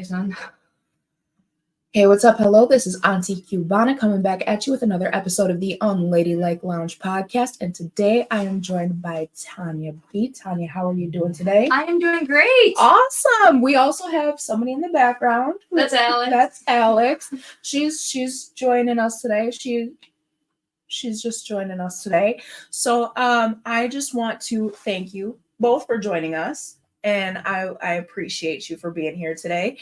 son. Hey, what's up? Hello, this is Auntie Cubana coming back at you with another episode of the Unladylike Lounge podcast. And today I am joined by Tanya B. Tanya, how are you doing today? I am doing great. Awesome. We also have somebody in the background. That's Alex. That's Alex. She's joining us today. She's just joining us today. So I just want to thank you both for joining us. And I appreciate you for being here today.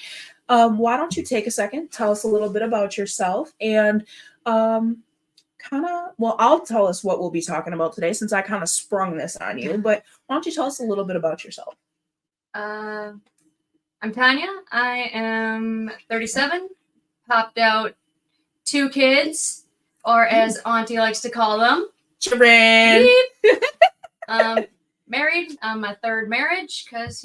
Why don't you take a second, tell us a little bit about yourself, and I'll tell us what we'll be talking about today since I kind of sprung this on you, but why don't you tell us a little bit about yourself? I'm Tanya. I am 37, popped out 2 kids, or as Auntie likes to call them, children. Married. My 3rd marriage, because,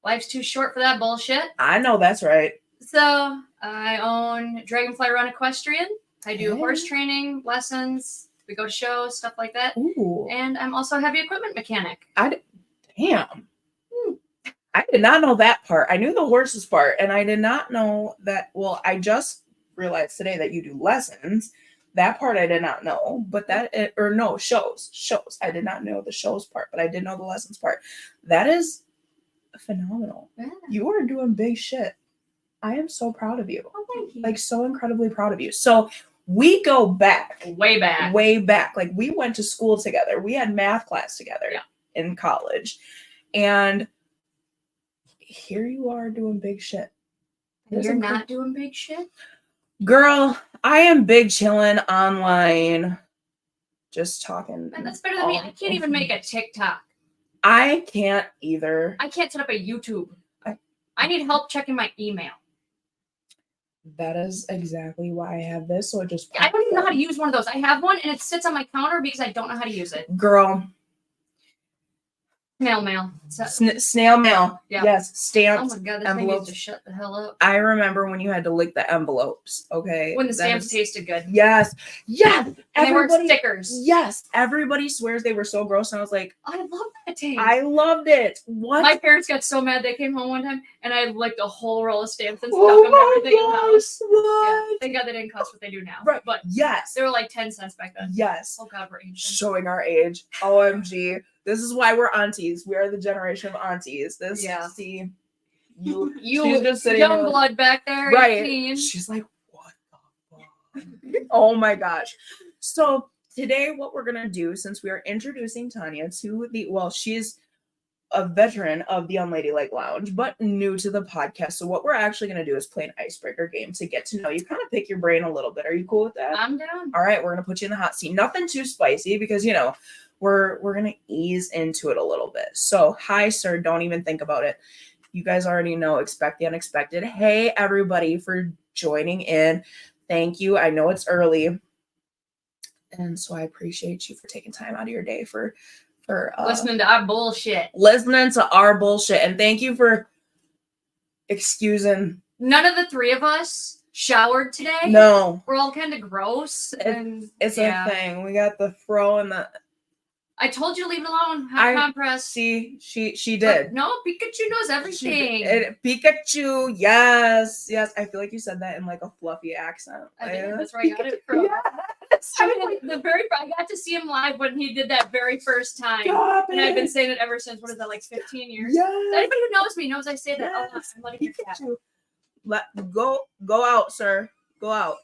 life's too short for that bullshit. I know that's right. So I own Dragonfly Run Equestrian. I do horse training lessons. We go to shows, stuff like that. Ooh. And I'm also a heavy equipment mechanic. Damn. I did not know that part. I knew the horses part, and I did not know that. Well, I just realized today that you do lessons. That part I did not know, but shows. I did not know the shows part, but I did know the lessons part. That is phenomenal. Yeah. You are doing big shit. I am so proud of you. Oh, thank you. Like, so incredibly proud of you. So we go back. Way back. Like, we went to school together. We had math class together in college. And here you are doing big shit. You're not doing big shit? Girl, I am big chilling online. Just talking. And that's better than me. I can't even make a TikTok. I can't either. I can't set up a YouTube. I need help checking my email. That is exactly why I have this. So it just. I don't even know how to use one of those. I have one and it sits on my counter because I don't know how to use it. Girl. Snail mail. Snail mail. Yeah. Yes. Stamps. Oh my god, this thing needs to shut the hell up. I remember when you had to lick the envelopes. Okay. When the stamps tasted good. Yes. Yes. And they weren't stickers. Yes. Everybody swears they were so gross. And I was like, I love that taste. I loved it. What? My parents got so mad they came home one time and I licked a whole roll of stamps and stuck them everything in the house. What? Yeah, thank God they didn't cost what they do now. Right. But yes. They were like 10 cents back then. Yes. Oh god, we're ancient. Showing our age. OMG. This is why we're aunties. We are the generation of aunties. See, you just young blood back there, right? 18. She's like, what the fuck? Oh my gosh. So today, what we're gonna do, since we are introducing Tanya to she's a veteran of the Unladylike Lounge, but new to the podcast. So what we're actually gonna do is play an icebreaker game to get to know you, kind of pick your brain a little bit. Are you cool with that? I'm down. All right, we're gonna put you in the hot seat. Nothing too spicy because we're gonna ease into it a little bit. So, hi, sir. Don't even think about it. You guys already know. Expect the unexpected. Hey, everybody, for joining in. Thank you. I know it's early, and so I appreciate you for taking time out of your day for listening to our bullshit. And thank you for excusing. None of the 3 of us showered today. No, we're all kind of gross, and it's a thing. We got the fro and the. I told you to leave it alone. Have compress. See, she did. But no, Pikachu knows everything. Pikachu, yes. I feel like you said that in like a fluffy accent. I think that's where I got it from. Yes. I got to see him live when he did that very first time. And I've been saying it ever since. What is that, like 15 years? Yes. Anybody who knows me knows I say that. Yes. I'm letting you Go out, sir. Go out.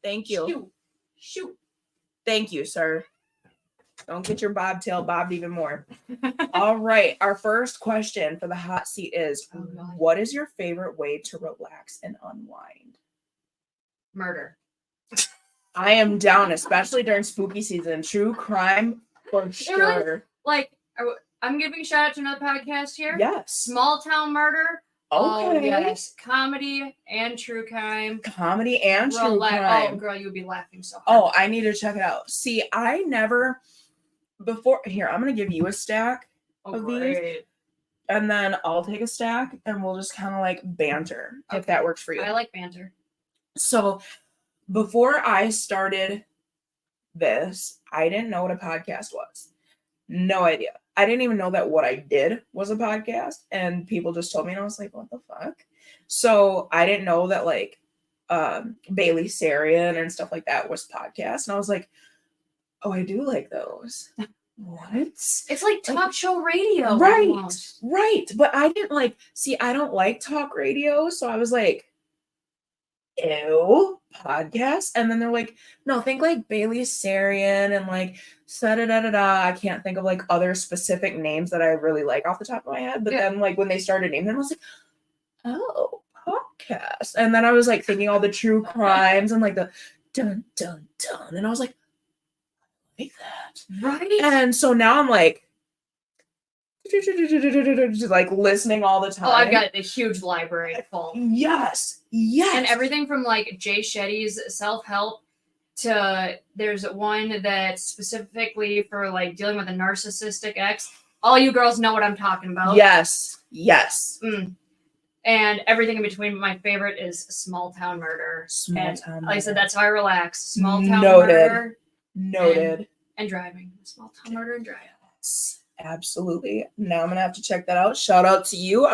Thank you. Shoot. Thank you, sir. Don't get your bobtail bobbed even more. All right. Our first question for the hot seat is, what is your favorite way to relax and unwind? Murder. I am down, especially during spooky season. True crime for sure. Like, I'm giving a shout out to another podcast here. Yes. Small Town Murder. Okay. Oh, yes. Comedy and true crime. Oh, girl, you would be laughing so hard. Oh, I need to check it out. See, I never... Here, I'm going to give you a stack of these. And then I'll take a stack and we'll just kind of like banter if that works for you. I like banter. So before I started this, I didn't know what a podcast was. No idea. I didn't even know that what I did was a podcast, and people just told me, and I was like, what the fuck? So I didn't know that like Bailey Sarian and stuff like that was podcasts. And I was like, oh, I do like those. What? It's like talk show radio. Right. Almost. Right. But I didn't like, see, I don't like talk radio. So I was like, ew, podcast. And then they're like, no, think like Bailey Sarian and like da-da-da-da-da. I can't think of like other specific names that I really like off the top of my head. But then like when they started naming them, I was like, oh, podcast. And then I was like thinking all the true crimes and like the dun dun dun. And I was like that. Right. And so now I'm like listening all the time. Oh, I've got a huge library full. Yes. And everything from like Jay Shetty's self-help to there's one that's specifically for like dealing with a narcissistic ex. All you girls know what I'm talking about. Yes. And everything in between. My favorite is Small Town Murder. Small Town Murder. Like I said, that's how I relax. Small Town Murder. Noted. And driving. Small Town Murder and driving. Yes, absolutely. Now I'm gonna have to check that out. Shout out to you.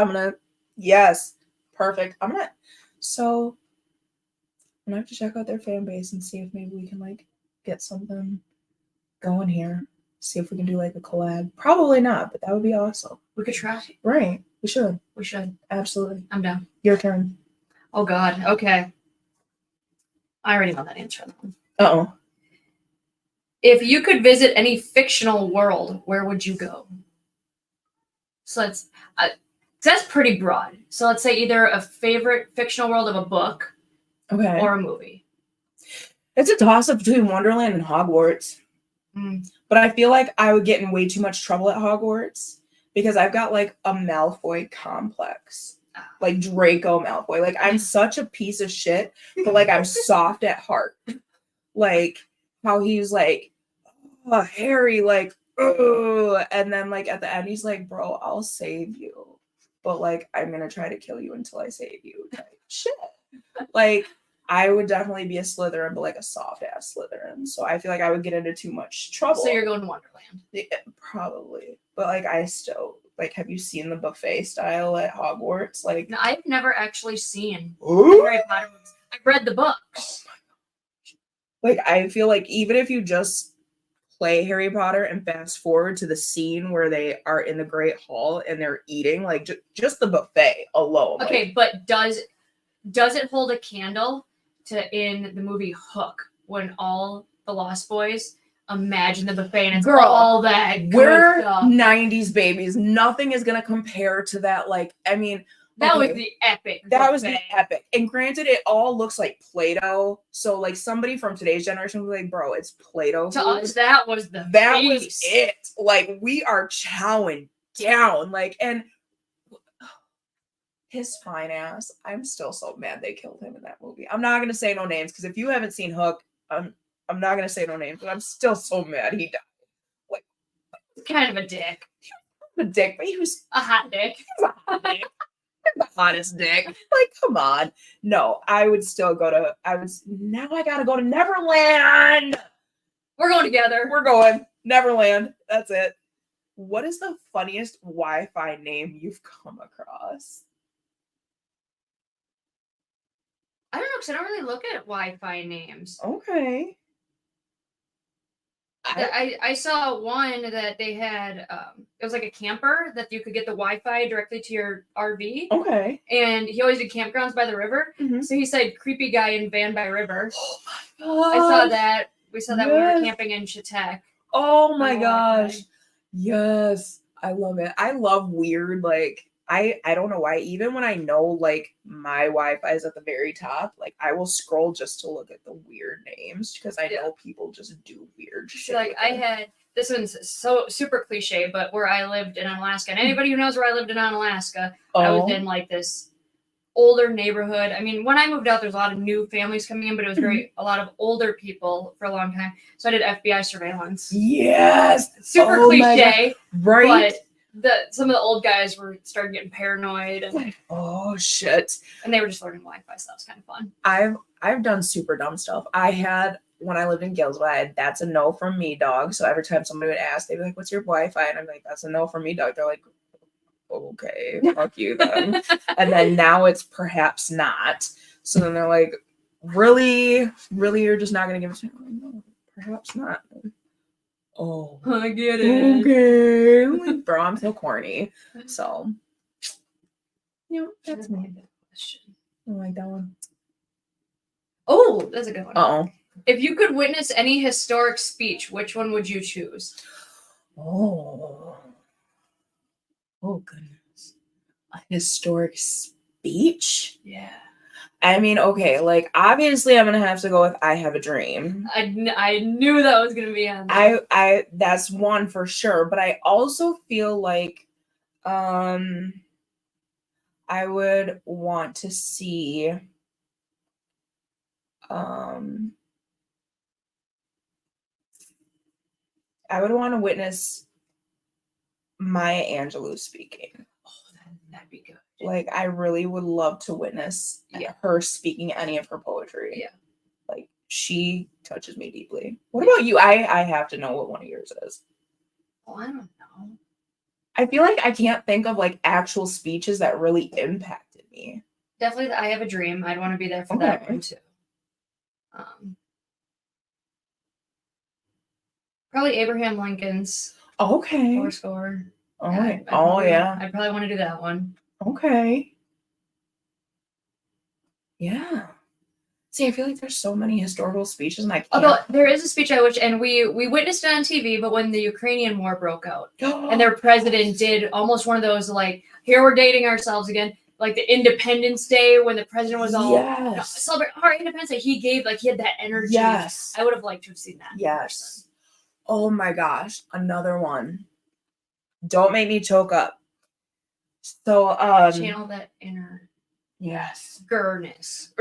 Yes, perfect. So I'm gonna have to check out their fan base and see if maybe we can like get something going here. See if we can do like a collab. Probably not, but that would be awesome. We could try. Right. We should. Absolutely. I'm down. Your turn. Oh God. Okay. I already know that answer. Uh-oh. If you could visit any fictional world, where would you go? So that's pretty broad. So let's say either a favorite fictional world of a book, Okay, or a movie. It's a toss-up between Wonderland and Hogwarts. But I feel like I would get in way too much trouble at Hogwarts because I've got like a Malfoy complex. Like Draco Malfoy. Like I'm such a piece of shit, but like I'm soft at heart. Like how he's like, oh, Harry, like, oh, and then like at the end he's like, bro, I'll save you, but like I'm gonna try to kill you until I save you. Like, shit. Like I would definitely be a Slytherin, but like a soft ass Slytherin. So I feel like I would get into too much trouble. So you're going to Wonderland? Yeah, probably, but like I still like. Have you seen the buffet style at Hogwarts? Like, No, I've never actually seen ooh. Harry Potter movies. I've read the books. Oh my gosh. Like I feel like even if you just play Harry Potter and fast forward to the scene where they are in the Great Hall and they're eating, like just the buffet alone. Okay, like, but does it hold a candle to in the movie Hook when all the Lost Boys imagine the buffet and it's Girl, all that good we're stuff? 90s babies. Nothing is gonna compare to that. Like, I mean, That okay, was the epic. That was the buffet. epic. And granted, it all looks like Play-Doh. So like somebody from today's generation would be like, bro, it's Play-Doh. To us, that was the that feast. was it. Like we are chowing down. Like, and his fine ass. I'm still so mad they killed him in that movie. I'm not gonna say no names because if you haven't seen Hook, I'm not gonna say no names, but I'm still so mad he died. Like Kind of a dick. a dick, but he was A hot dick. a hot dick. The hottest dick. Like, come on. No, I would still go to now I gotta go to Neverland. We're going together. We're going. Neverland. That's it. What is the funniest Wi-Fi name you've come across? I don't know, because I don't really look at Wi-Fi names. Okay. I saw one that they had, it was like a camper that you could get the Wi-Fi directly to your RV. Okay. And he always did campgrounds by the river. Mhm. So he said, creepy guy in van by river. Oh my god. I saw that. We saw that when we Yes. were camping in Chautauqua. Oh my on gosh. Wi-Fi. Yes. I love it. I love weird, like, I don't know why, even when I know like my Wi-Fi is at the very top, like I will scroll just to look at the weird names because I know people just do weird shit. Like with I it. had, this one's so super cliche, but where I lived in Alaska, and anybody who knows where I lived in Alaska, I was in like this older neighborhood. I mean, when I moved out, there's a lot of new families coming in, but it was a lot of older people for a long time. So I did FBI surveillance. Yes. Super Oh my cliche, Right. but some of the old guys started getting paranoid, and Oh shit. they were just learning Wi-Fi, so that was kind of fun. I've done super dumb stuff. I had when I lived in Gillsville, I had that's a no from me, dog. So every time somebody would ask, they'd be like, "What's your Wi-Fi?" And I'm like, "That's a no from me, dog." They're like, okay, fuck you then. And then now it's perhaps not. So then they're like, really, you're just not gonna give it to me? No, perhaps not. Oh, I get it. okay. Like, bro, I'm so corny. So, that's me. Question. I like that one. Oh, that's a good one. Uh-oh. If you could witness any historic speech, which one would you choose? Oh goodness. A historic speech? Yeah. I mean, okay, like obviously I'm gonna have to go with I Have a Dream. I knew that was gonna be on there. I that's one for sure, but I also feel like I would want to see I would want to witness Maya Angelou speaking. Oh, that'd be good. Like, I really would love to witness her speaking any of her poetry. Yeah. Like, she touches me deeply. What about you? I have to know what one of yours is. Oh, I don't know. I feel like I can't think of like actual speeches that really impacted me. Definitely I Have a Dream. I'd want to be there for that one too. Probably Abraham Lincoln's. Okay. Score. Oh, yeah. I'd probably want to do that one. Okay. Yeah. See, I feel like there's so many historical speeches, and I can't. Although there is a speech I wish, and we witnessed it on TV, but when the Ukrainian war broke out, and their president did almost one of those, like, here we're dating ourselves again, like the Independence Day when the president was all celebrate our Independence Day. He gave, like, he had that energy. Yes. I would have liked to have seen that. Yes. Oh my gosh, another one. Don't make me choke up. So channel that inner gurness.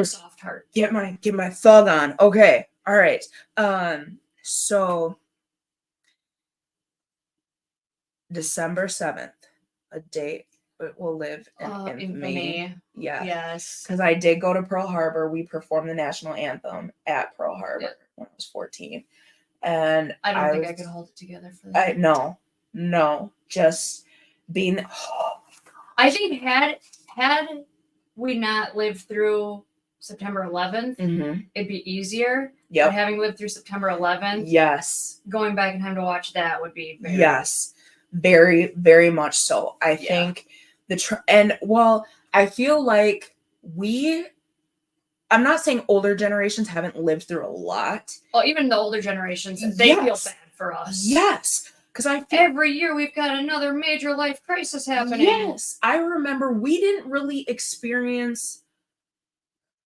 Soft heart. Get my thug on. Okay. All right. So December 7th, a date it will live in infamy. Yes. Because I did go to Pearl Harbor. We performed the national anthem at Pearl Harbor when I was 14. And I don't think I could hold it together for that. No. Just being I think had we not lived through September 11th, it'd be easier. Yeah. But having lived through September 11th, going back in time to watch that would be very, very much so. I think I feel like I'm not saying older generations haven't lived through a lot. Well, even the older generations, they feel bad for us. Yes. Because every year we've got another major life crisis happening. Yes. I remember we didn't really experience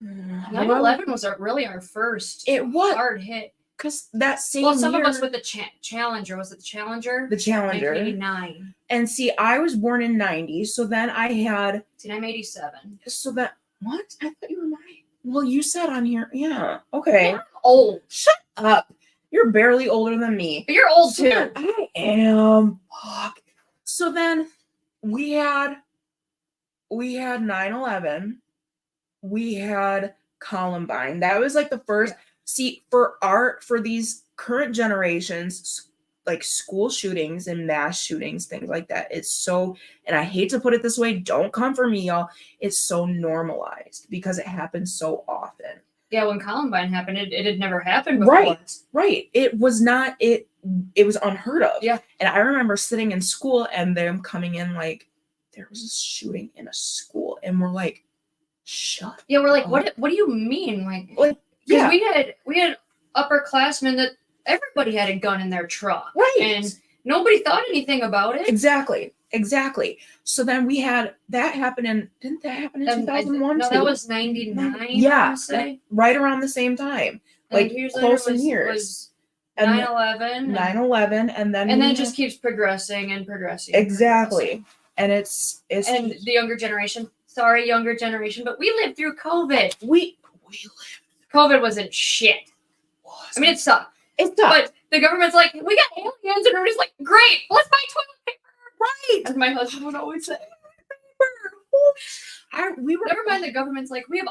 9/11 was really our first hard hit. Because that same year. Some of us with the Challenger. Was it the Challenger? The Challenger. 1989. And see, I was born in 90, so then I had. See, I'm 87. So that. What? I thought you were well, you said on here. Yeah. Okay. Yeah, I'm old. Shut up. You're barely older than me. But you're old too. I am. Fuck. So then we had 9/11. We had Columbine. That was like the first. See, for these current generations, like school shootings and mass shootings, things like that, it's so, and I hate to put it this way, don't come for me, y'all. It's so normalized because it happens so often. Yeah, when Columbine happened, it had never happened before. Right. It was not, it was unheard of. Yeah. And I remember sitting in school and them coming in like, there was a shooting in a school. And we're like, shut up. Yeah, we're like, what do you mean? Like because we had upperclassmen that everybody had a gun in their truck. Right. And nobody thought anything about it. Exactly. So then we had that happen didn't that happen in 2001 No, too? that was 99. Yeah. Right around the same time. Like close in years. 9/11. And then it just keeps progressing and progressing. Exactly. And it's and the younger generation. Sorry, younger generation, but we lived through COVID. We lived. COVID wasn't shit. I mean, it sucked. But the government's like, we got aliens, and everybody's like, great, let's buy toilet paper. Right. As my husband would always say. Never mind, the government's like, we have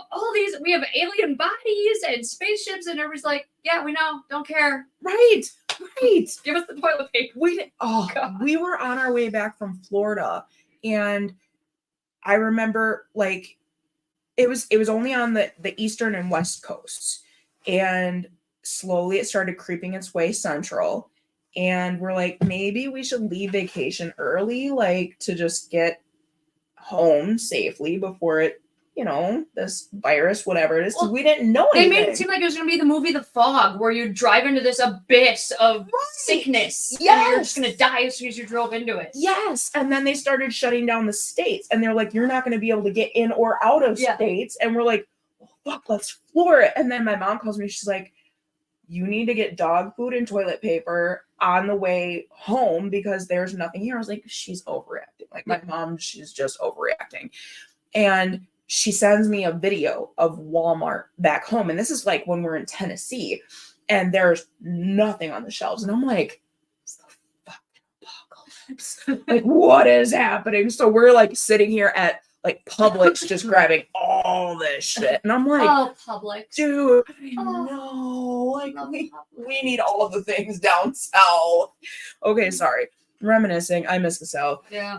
alien bodies and spaceships, and everybody's like, yeah, we know, don't care. Right. Give us the toilet paper. We were on our way back from Florida, And I remember like it was only on the eastern and west coasts, and slowly it started creeping its way central. And we're like, maybe we should leave vacation early, like to just get home safely before it, this virus, whatever it is. Well, we didn't know anything. They made it seem like it was going to be the movie The Fog, where you drive into this abyss of sickness. Yes. And you're just going to die as soon as you drove into it. Yes. And then they started shutting down the states, and they're like, you're not going to be able to get in or out of states. And we're like, oh, fuck, let's floor it. And then my mom calls me. She's like, you need to get dog food and toilet paper on the way home because there's nothing here. I was like, she's overreacting. Like my mom, she's just overreacting. And she sends me a video of Walmart back home. And this is like when we're in Tennessee and there's nothing on the shelves. And I'm like, it's the fucking apocalypse. Like, what is happening? So we're like sitting here at like Publix just grabbing all this shit. And I'm like, oh, Publix. Dude, I know. Like, we need all of the things down south. Okay, sorry. Reminiscing. I miss the South. Yeah.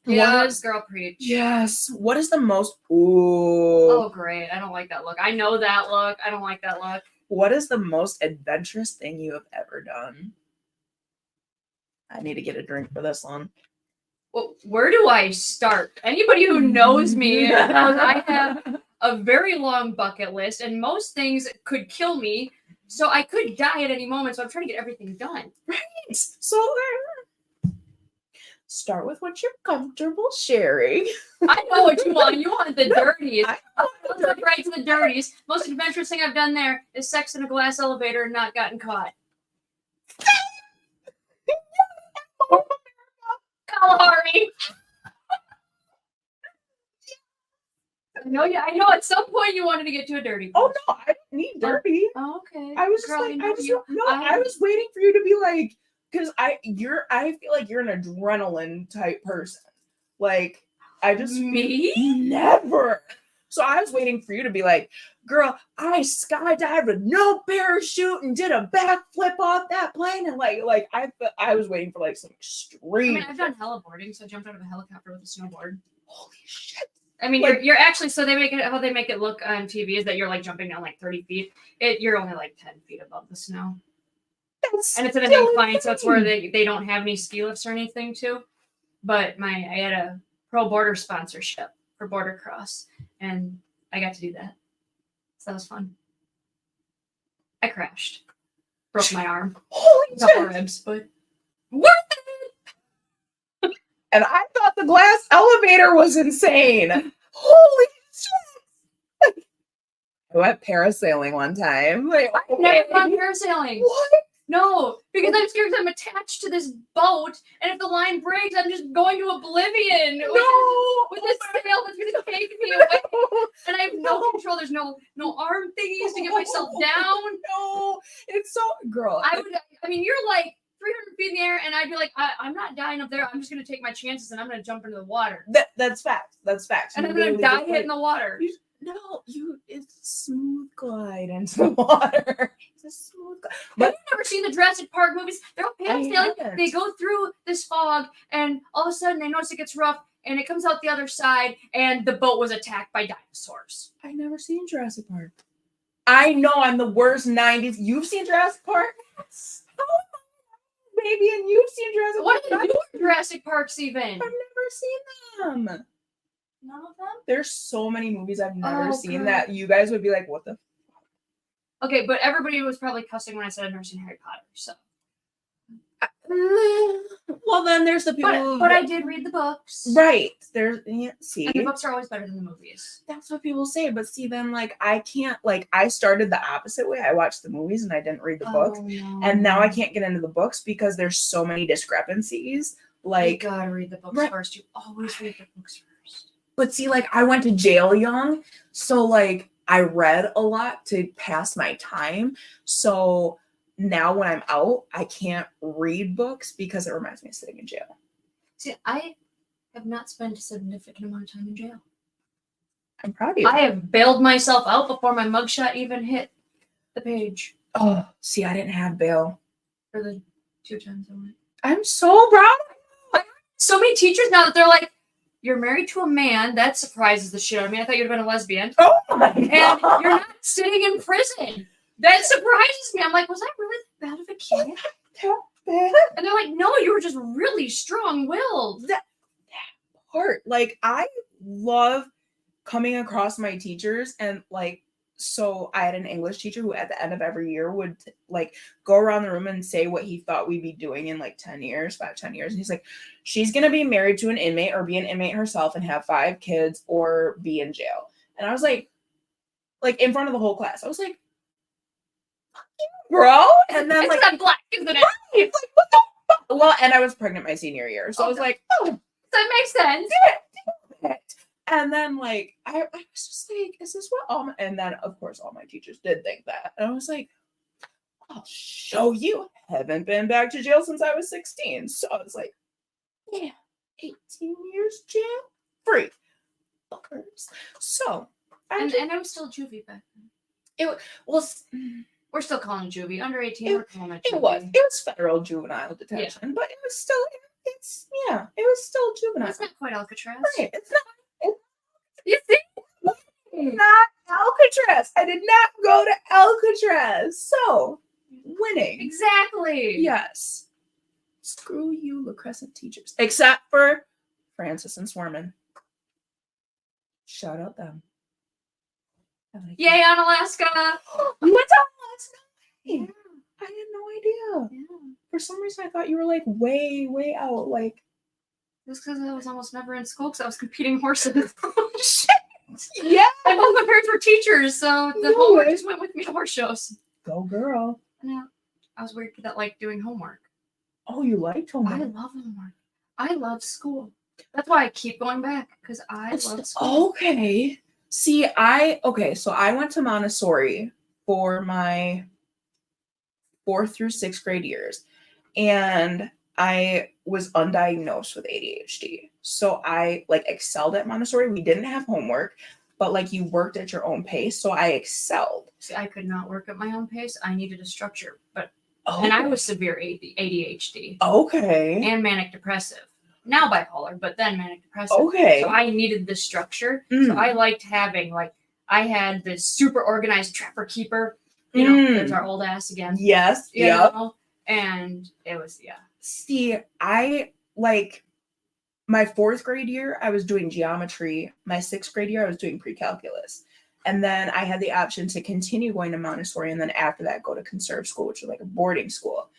Yes, girl, preach. Yes. What is the most... Ooh. Oh, great. I don't like that look. I know that look. I don't like that look. What is the most adventurous thing you have ever done? I need to get a drink for this one. Well, where do I start? Anybody who knows me knows I have a very long bucket list, and most things could kill me, so I could die at any moment, so I'm trying to get everything done. Right. So... start with what you're comfortable sharing. I know what you want. You want the dirties. Let's look right to the dirties. Most adventurous thing I've done there is sex in a glass elevator and not gotten caught. Kalahari. I know at some point you wanted to get to a dirty. Oh no, I didn't need dirty. Oh, okay. I was Girl, I was waiting for you to be like, because I feel like you're an adrenaline type person. Like, I just... Me? Never. So I was waiting for you to be like, girl, I skydived with no parachute and did a backflip off that plane. And I was waiting for like some extreme... I mean, I've done heliboarding, so I jumped out of a helicopter with a snowboard. Holy shit. I mean, like, you're actually... So how they make it look on TV is that you're like jumping down like 30 feet. You're only like 10 feet above the snow. And it's in an incline, so it's where they don't have any ski lifts or anything too. But I had a pro border sponsorship for Border Cross, and I got to do that. So that was fun. I crashed. Broke my arm. Holy a couple ribs, but worth it! And I thought the glass elevator was insane. Holy shit! I went parasailing one time. Like, I've never gone parasailing. What? No, because I'm scared I'm attached to this boat, and if the line breaks, I'm just going to oblivion with this sail that's going to take me away. And I have no control. There's no arm thingies to get myself down. No, it's so... Girl. I mean, you're like 300 feet in the air, and I'd be like, I'm not dying up there. I'm just going to take my chances, and I'm going to jump into the water. That's facts. That's facts. And I'm going to die hitting the water. It's smooth glide into the water. It's a smooth glide. But have you never seen the Jurassic Park movies? They're all parasailing. They go through this fog, and all of a sudden they notice it gets rough, and it comes out the other side, and the boat was attacked by dinosaurs. I've never seen Jurassic Park. I know I'm the worst 90s. You've seen Jurassic Park? Yes. Oh, baby, and you've seen Jurassic Park. What are your Jurassic Parks even? I've never seen them. None of them? There's so many movies I've never seen that you guys would be like, what the fuck? Okay, but everybody was probably cussing when I said I've never seen Harry Potter, so. Well, then there's the people But I did read the books. Right. See? And the books are always better than the movies. That's what people say, but see, then, like, I can't, like, I started the opposite way. I watched the movies and I didn't read the books. No. And now I can't get into the books because there's so many discrepancies. Like, you gotta read the books first. You always read the books first. But see, like, I went to jail young, so, like, I read a lot to pass my time. So now when I'm out, I can't read books because it reminds me of sitting in jail. See, I have not spent a significant amount of time in jail. I'm proud of you. I have bailed myself out before my mugshot even hit the page. Oh, see, I didn't have bail. For the 2 times I went. I'm so proud of you. So many teachers now that they're like, You're married to a man. That surprises the shit out of me. I thought you'd have been a lesbian. Oh my And God. you're not sitting in prison. That surprises me. I'm like, was I really that bad of a kid? And they're like, no, you were just really strong-willed. That part, like, I love coming across my teachers, and like, so I had an English teacher who at the end of every year would like go around the room and say what he thought we'd be doing in like 10 years, 10 years. And he's like, she's going to be married to an inmate or be an inmate herself and have 5 kids or be in jail. And I was like in front of the whole class, I was like, bro. And then it's not black, isn't it? Right, like, what the fuck? Well, and I was pregnant my senior year. So I was like, oh, that makes sense. And then, like, I was just like, is this what all my... And then, of course, all my teachers did think that. And I was like, I'll show you. Haven't been back to jail since I was 16. So I was like, yeah, 18 years jail free. Fuckers. So, and I was still juvie back then. It was... We're still calling it juvie. Under 18, we're calling it juvie. It was federal juvenile detention, but it was still... it was still juvenile. It's not quite Alcatraz. Right, it's not... You see? Not Alcatraz. I did not go to Alcatraz. So, winning. Exactly. Yes. Screw you, La Crescent teachers. Except for Francis and Swarman. Shout out them. Yay on Alaska. What's up, Alaska? Yeah. I had no idea. Yeah. For some reason, I thought you were like way, way out. Like, just because I was almost never in school because I was competing horses. Oh, shit. Yeah. And both my parents were teachers, so the homework just went with me to horse shows. Go girl. Yeah. I was weird that like doing homework. Oh, you liked homework? I love homework. I love school. That's why I keep going back, because I love school. Okay. See, so I went to Montessori for my 4th through 6th grade years, and I was undiagnosed with ADHD. So I like excelled at Montessori. We didn't have homework, but like you worked at your own pace. So I excelled. See, I could not work at my own pace. I needed a structure, and I was severe ADHD. Okay. And manic depressive. Now bipolar, but then manic depressive. Okay. So I needed the structure. So I liked having I had this super organized trapper keeper. You know, there's our old ass again. Yes. Yeah. And it was See, I like my 4th grade year, I was doing geometry. My 6th grade year, I was doing pre-calculus. And then I had the option to continue going to Montessori, and then after that, go to conserve school, which was like a boarding school.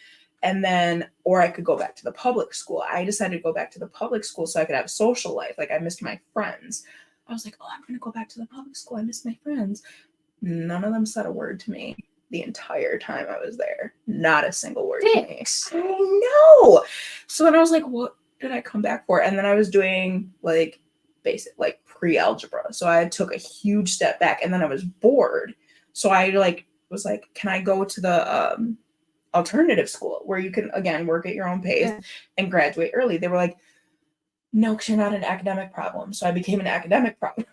And then, or I could go back to the public school. I decided to go back to the public school so I could have a social life. Like, I missed my friends. I was like, oh, I'm going to go back to the public school. I miss my friends. None of them said a word to me the entire time I was there. Not a single word to me. I know. So then I was like, what did I come back for? And then I was doing like basic, like pre-algebra. So I took a huge step back, and then I was bored. So I was like, can I go to the alternative school where you can again work at your own pace and graduate early? They were like, no, because you're not an academic problem. So I became an academic problem.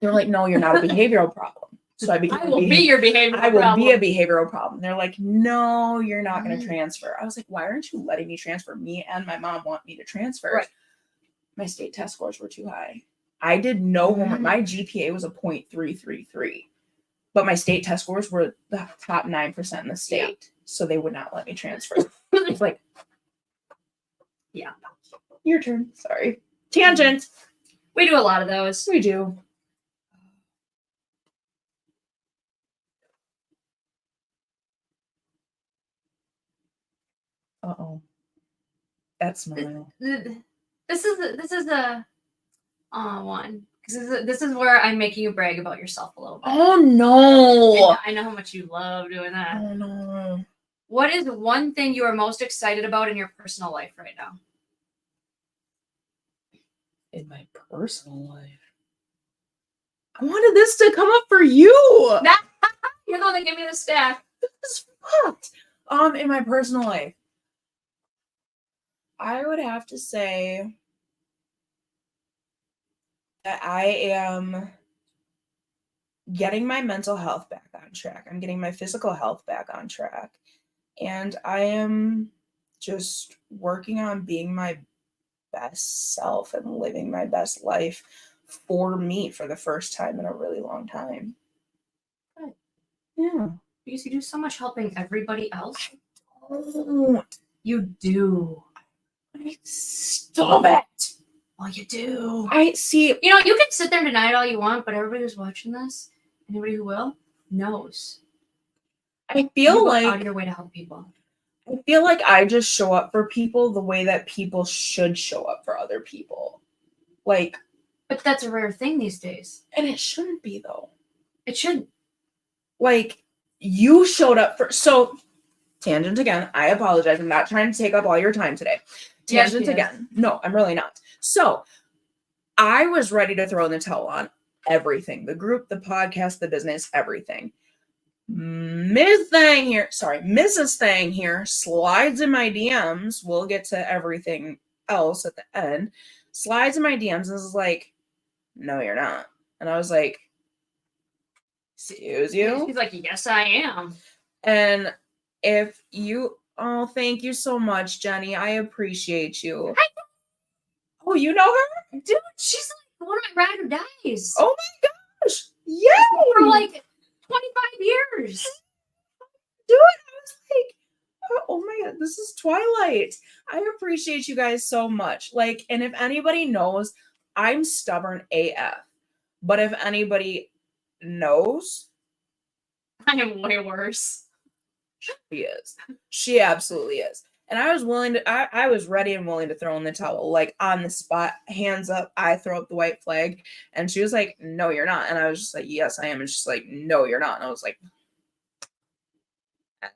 They were like, no, you're not a behavioral problem. So I became be your behavioral problem. I will be a behavioral problem. They're like, no, you're not going to transfer. I was like, why aren't you letting me transfer? Me and my mom want me to transfer. Right. My state test scores were too high. I did no homework. My GPA was a 0.333, but my state test scores were the top 9% in the state. Yeah. So they would not let me transfer. It's like, yeah, your turn. Sorry. Tangent. We do a lot of those. We do. Uh-oh. That smile. This is the one. This is where I'm making you brag about yourself a little bit. Oh no. I know how much you love doing that. Oh no. What is one thing you are most excited about in your personal life right now? In my personal life? I wanted this to come up for you. You're the one that gave me the stack. This is fucked. In my personal life, I would have to say that I am getting my mental health back on track. I'm getting my physical health back on track. And I am just working on being my best self and living my best life for me for the first time in a really long time. Good. Yeah. Because you do so much helping everybody else. Oh, You do. stop it. Well, you do. I see. You know, you can sit there and deny it all you want, but everybody who's watching this, anybody who will, knows. I You feel go like out of your way to help people. I feel like I just show up for people the way that people should show up for other people. Like, but that's a rare thing these days. And it shouldn't be, though. It shouldn't. Like, you showed up for... So, tangent again. I apologize. I'm not trying to take up all your time today. Tangent yes, again. No, I'm really not. So, I was ready to throw in the towel on everything. The group, the podcast, the business, everything. Mrs. Thang here slides in my DMs. We'll get to everything else at the end. Slides in my DMs and is like, no, you're not. And I was like, excuse you? She's like, yes, I am. And thank you so much, Jenny. I appreciate you. Oh, you know her? Dude, she's like one of my ride or dies. Oh my gosh. Yeah. For like 25 years. Dude, I was like, oh my God, this is Twilight. I appreciate you guys so much. Like, and if anybody knows, I'm stubborn AF. But if anybody knows, I am way worse. she is. She absolutely is. And I was I was ready and willing to throw in the towel, like on the spot, hands up, I throw up the white flag. And she was like, no, you're not. And I was just like, yes, I am. And she's like, no, you're not. And I was like,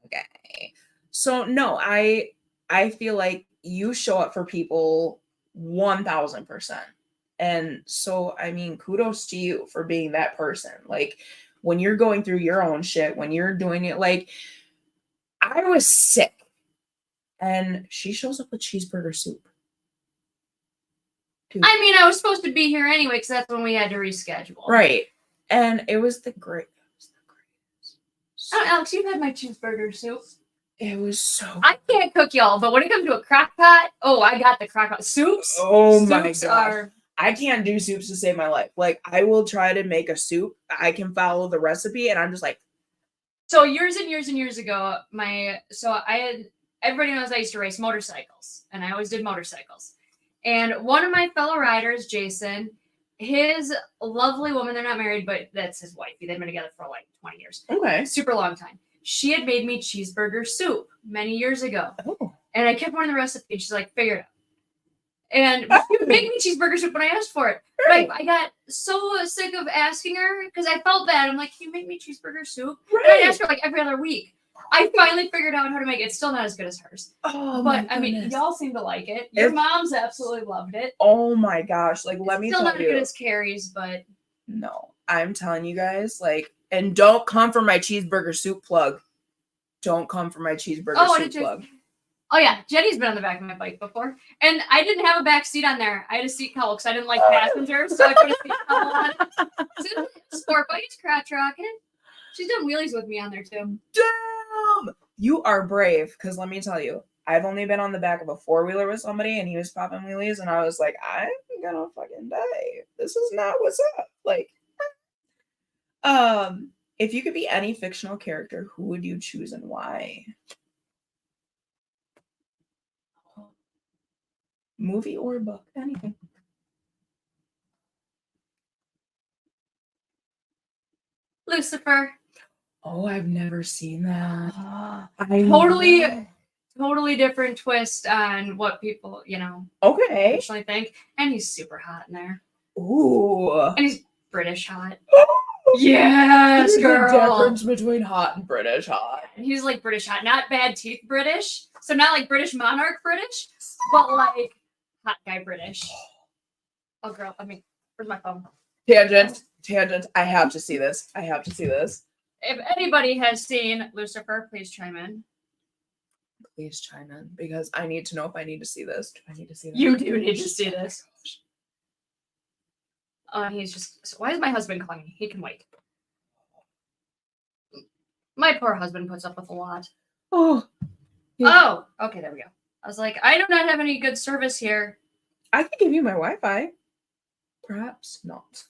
okay. So no, I feel like you show up for people 1000%. And so, I mean, kudos to you for being that person. Like, when you're going through your own shit, when you're doing it, like, I was sick. And she shows up with cheeseburger soup. Dude. I mean, I was supposed to be here anyway, because that's when we had to reschedule. Right. And it was the greatest. Oh, Alex, you've had my cheeseburger soup. It was so good. I can't cook, y'all, but when it comes to a crock pot, I got the crock pot. Soups? Oh my gosh. I can't do soups to save my life. Like, I will try to make a soup. I can follow the recipe, and I'm just like... So years and years and years ago, everybody knows I used to race motorcycles, and I always did motorcycles. And one of my fellow riders, Jason, his lovely woman, they're not married, but that's his wife. They've been together for like 20 years. Okay. Super long time. She had made me cheeseburger soup many years ago. Oh. And I kept wanting the recipe. She's like, figure it out. And she would make me cheeseburger soup when I asked for it. Right. But I got so sick of asking her because I felt bad. I'm like, can you make me cheeseburger soup? Right. And I'd ask her like every other week. I finally figured out how to make it. It's still not as good as hers. Oh, but I mean, y'all seem to like it. Your mom's absolutely loved it. Oh my gosh. Like, let me tell you. Still not as good as Carrie's, but. No, I'm telling you guys, like, and don't come for my cheeseburger soup plug. Don't come for my cheeseburger soup plug. Oh yeah, Jenny's been on the back of my bike before. And I didn't have a back seat on there. I had a seat cowl because I didn't like passengers, so I put a seat cowl on it. So it's a sport bike, it's crotch rocking. She's done wheelies with me on there too. Damn! You are brave, because let me tell you, I've only been on the back of a four-wheeler with somebody, and he was popping wheelies, and I was like, I'm gonna fucking die. This is not what's up. Like, if you could be any fictional character, who would you choose and why? Movie or book, anything. Lucifer. Oh, I've never seen that. Totally different twist on what people, okay, actually think. And he's super hot in there. Ooh. And he's British hot. Yes, girl. The difference between hot and British hot. He's like British hot, not bad teeth British. So not like British monarch British, but like hot guy British. Oh, girl. I mean, where's my phone? Tangent. I have to see this. If anybody has seen Lucifer, please chime in. Because I need to know if I need to see this. Do I need to see this? You do need to see this. He's just... So why is my husband calling me? He can wait. My poor husband puts up with a lot. Oh. Yeah. Oh, okay, there we go. I was like, I do not have any good service here. I can give you my Wi-Fi. Perhaps not.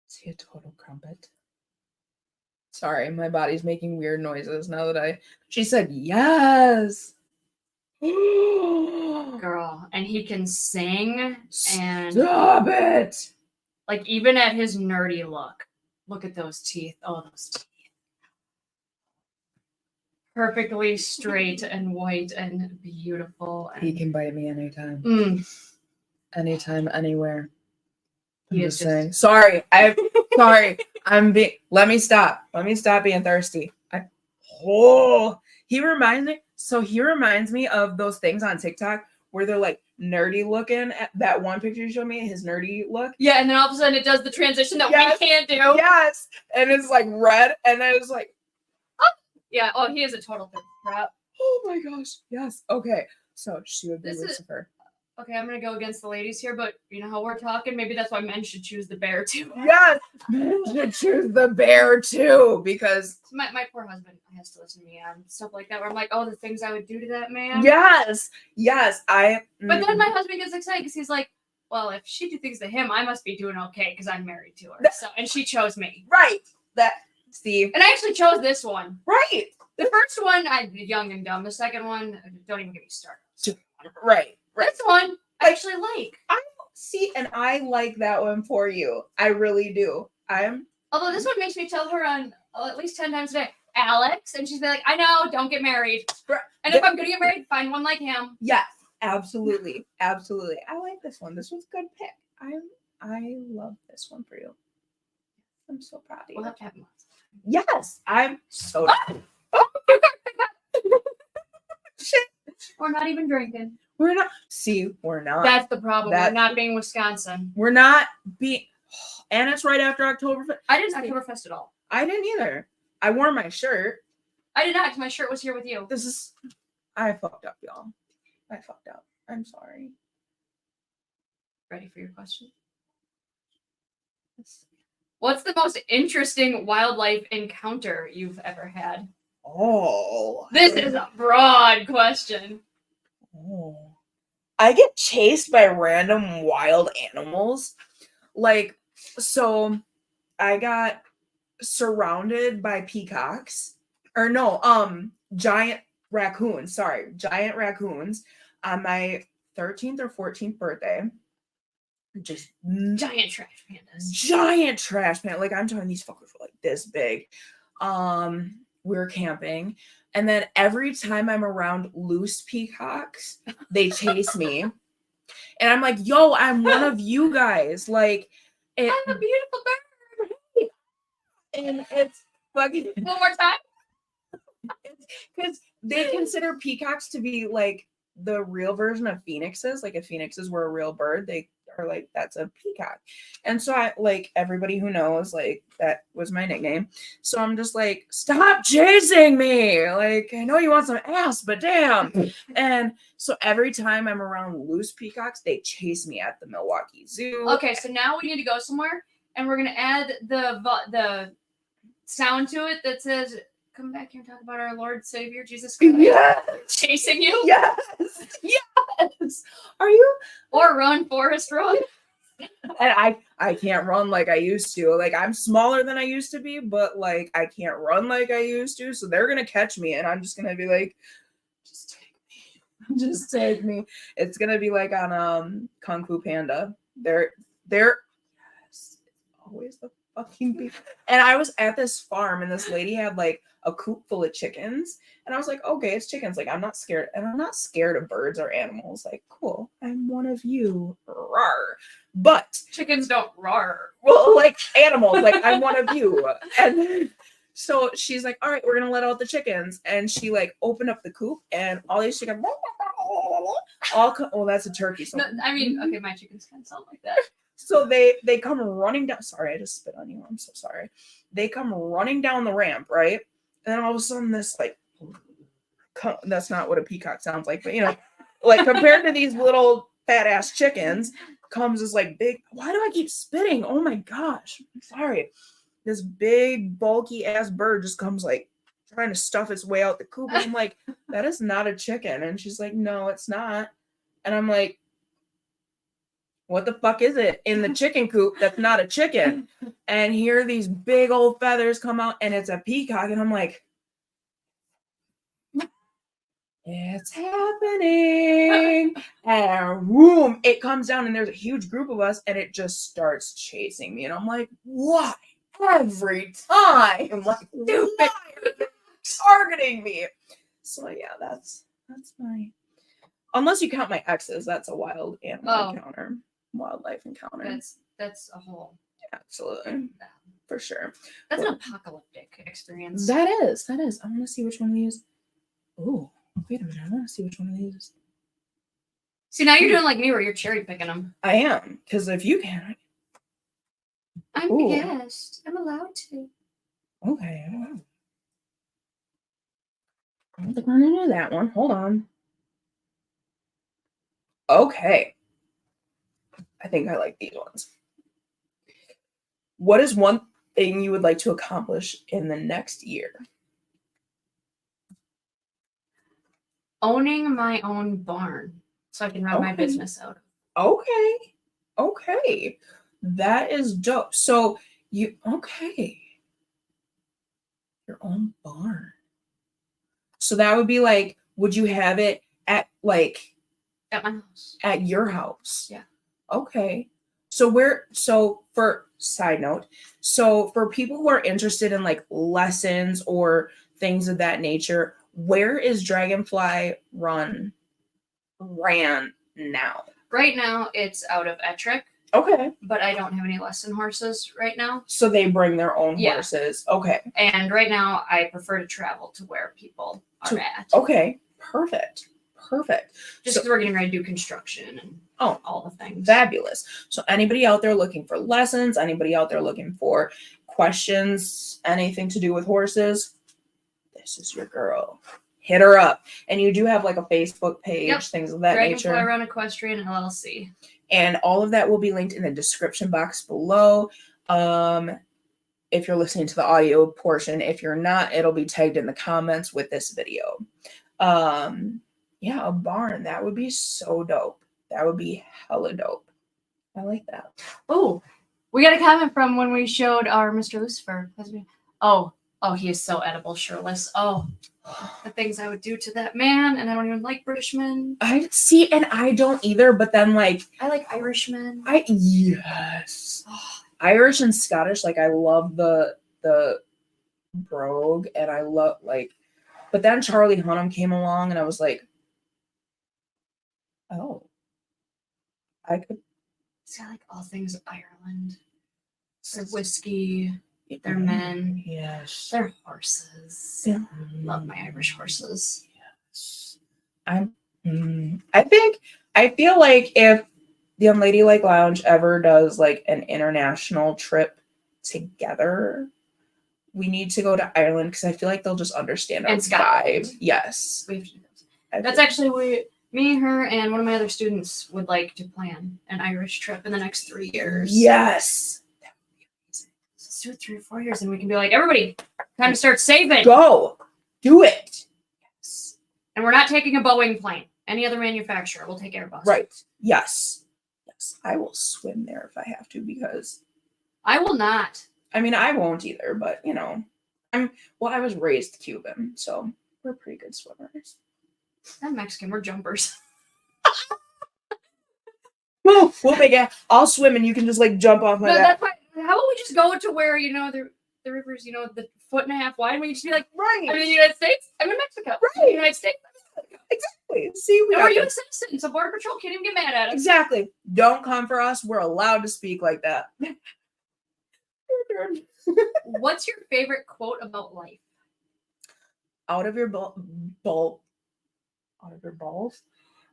Is he a total crumpet? Sorry, my body's making weird noises now that she said yes. Girl, and he can sing and stop it. Like even at his nerdy look. Look at those teeth. Oh, those teeth. Perfectly straight and white and beautiful. And He can bite me anytime. Anytime, anywhere. I'm He just is saying. Sorry. Sorry. Let me stop. Let me stop being thirsty. He reminds me of those things on TikTok where they're like nerdy looking. At that one picture you showed me, his nerdy look. Yeah, and then all of a sudden it does the transition that we can't do. Yes. And it's like red, and then it's like, yeah. Oh, he is a total thirst trap. oh my gosh. Yes. Okay. So she would be Lucifer. Okay, I'm gonna go against the ladies here, but you know how we're talking? Maybe that's why men should choose the bear too. Yes, men should choose the bear too, because my poor husband has to listen to me on stuff like that where I'm like, oh, the things I would do to that man. Yes. But then my husband gets excited because he's like, well, if she do things to him, I must be doing okay because I'm married to her. And she chose me. Right. And I actually chose this one. Right. The first one, I'm young and dumb. The second one, don't even get me started. Right. This one, I actually like. And I like that one for you. I really do. Although this one makes me tell her on at least 10 times a day, Alex, and she's like, I know, don't get married. And if I'm gonna get married, find one like him. Yes, absolutely, absolutely. I like this one. This was a good pick. I love this one for you. I'm so proud of you. We'll have to have more. Yes, I'm so. Shit. We're not even drinking. We're not. See, we're not. That's the problem. We're not being Wisconsin. We're not being. And it's right after Oktoberfest. I didn't Oktoberfest at all. I didn't either. I wore my shirt. I did not, because my shirt was here with you. I fucked up, y'all. I fucked up. I'm sorry. Ready for your question? What's the most interesting wildlife encounter you've ever had? Oh. This is a broad question. Oh. I get chased by random wild animals. Like, so I got surrounded by peacocks. Or no, giant raccoons. Sorry, giant raccoons on my 13th or 14th birthday. Just giant trash pandas. Giant trash panda. Like, I'm talking, these fuckers were like this big. We were camping, and then every time I'm around loose peacocks, they chase me. And I'm like, yo, I'm one of you guys. Like, I'm a beautiful bird. And it's fucking one more time. Because they consider peacocks to be like the real version of phoenixes. Like, if phoenixes were a real bird, they are like, that's a peacock. And so I, like, everybody who knows, like, that was my nickname. So I'm just like, stop chasing me. Like, I know you want some ass, but damn. And so every time I'm around loose peacocks, they chase me at the Milwaukee Zoo. Okay, so now we need to go somewhere, and we're gonna add the sound to it that says, come back here and talk about our Lord Savior Jesus Christ. Yes. Chasing you? Yes. Yes. Are you? Or run, Forrest, run. And I can't run like I used to. Like, I'm smaller than I used to be, but like I can't run like I used to. So they're gonna catch me, and I'm just gonna be like, just take me. Just take me. It's gonna be like on Kung Fu Panda. They're yes, it's always the fucking people. And I was at this farm, and this lady had like a coop full of chickens, and I was like, okay, it's chickens. Like, I'm not scared, and I'm not scared of birds or animals. Like, cool, I'm one of you. Rawr. But chickens don't roar. Well, like animals, like, I'm one of you. And then, so she's like, all right, we're gonna let out the chickens, and she like opened up the coop, and all these chickens well, that's a turkey. So no, I mean, okay, my chickens kind of sound like that. So they come running down. Sorry, I just spit on you. I'm so sorry. They come running down the ramp, right? And then all of a sudden, this like, that's not what a peacock sounds like, but you know, like compared to these little fat ass chickens, comes this like big. Why do I keep spitting? Oh my gosh! I'm sorry. This big bulky ass bird just comes like trying to stuff its way out the coop. And I'm like, that is not a chicken. And she's like, no, it's not. And I'm like, what the fuck is it in the chicken coop that's not a chicken? And here these big old feathers come out and it's a peacock. And I'm like, it's happening. And boom, it comes down and there's a huge group of us and it just starts chasing me. And I'm like, why? Every time. I'm like, dude, why are you targeting me? So yeah, that's my, unless you count my exes, that's a wild animal encounter. Wildlife encounter. That's a whole absolutely for sure. That's an apocalyptic experience. That is. I want to see which one of these. Oh, wait a minute. I want to see which one of these. See, now you're doing like me where you're cherry picking them. I am, because if you can, I'm a guest. I'm allowed to. Okay. I don't think we're gonna do that one. Hold on. Okay. I think I like these ones. What is one thing you would like to accomplish in the next year? Owning my own barn so I can run my business out. Okay. That is dope. So your own barn. So that would be like, would you have it at my house? At your house? Yeah. Okay. So for side note, so for people who are interested in like lessons or things of that nature, where is Dragonfly Run ran now? Right now it's out of Ettrick. Okay. But I don't have any lesson horses right now. So they bring their own horses. Okay. And right now I prefer to travel to where people are at. Okay. Perfect. Just because we're getting ready to do construction and all the things. Fabulous. So anybody out there looking for lessons, anybody out there looking for questions, anything to do with horses, this is your girl. Hit her up. And you do have like a Facebook page, things of that nature. Dragonfly Run Equestrian LLC. And all of that will be linked in the description box below. If you're listening to the audio portion, if you're not, it'll be tagged in the comments with this video. A barn. That would be so dope. That would be hella dope. I like that. Oh, we got a comment from when we showed our Mr. Lucifer. Oh, he is so edible, shirtless. Oh, the things I would do to that man, and I don't even like British men. I see, and I don't either, but then like I like Irish men. Yes. Irish and Scottish, like I love the brogue, and I love but then Charlie Hunnam came along and I was like, oh, I could see. I like all things Ireland. Their whiskey, their men, yes, their horses. Yeah. Love my Irish horses. Yes. I feel like if the Unladylike Lounge ever does like an international trip together, we need to go to Ireland because I feel like they'll just understand our vibe. Yes. We have to do those. That's actually me, her, and one of my other students would like to plan an Irish trip in the next 3 years. Yes. That would be amazing. Let's do it 3 or 4 years and we can be like, everybody, time to start saving. Go. Do it. Yes. And we're not taking a Boeing plane. Any other manufacturer will take Airbus. Right. Yes. I will swim there if I have to because I will not. I mean, I won't either, but I was raised Cuban, so we're pretty good swimmers. I'm Mexican. We're jumpers. We'll make it. I'll swim and you can just like jump off my back. That's why, how about we just go to where, the river's, the 1.5 wide, and we just be like, right. I'm in the United States. I'm in Mexico. Right. I'm in the United States. Exactly. See, we're U.S. citizens, so Border Patrol can't even get mad at us. Exactly. Don't come for us. We're allowed to speak like that. What's your favorite quote about life? Out of your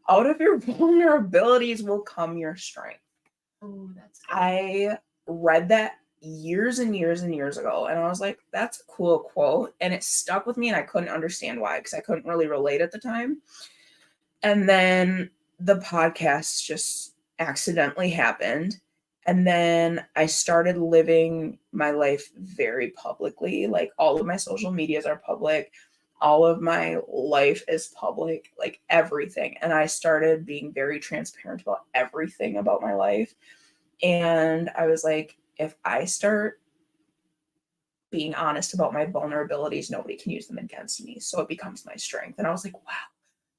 out of your vulnerabilities will come your strength. Oh, that's good. I read that years and years and years ago, and I was like, that's a cool quote, and it stuck with me, and I couldn't understand why because I couldn't really relate at the time. And then the podcast just accidentally happened, And then I started living my life very publicly. Like all of my social medias are public. All of my life is public, like everything. And I started being very transparent about everything about my life. And I was like, if I start being honest about my vulnerabilities, nobody can use them against me. So it becomes my strength. And I was like, wow,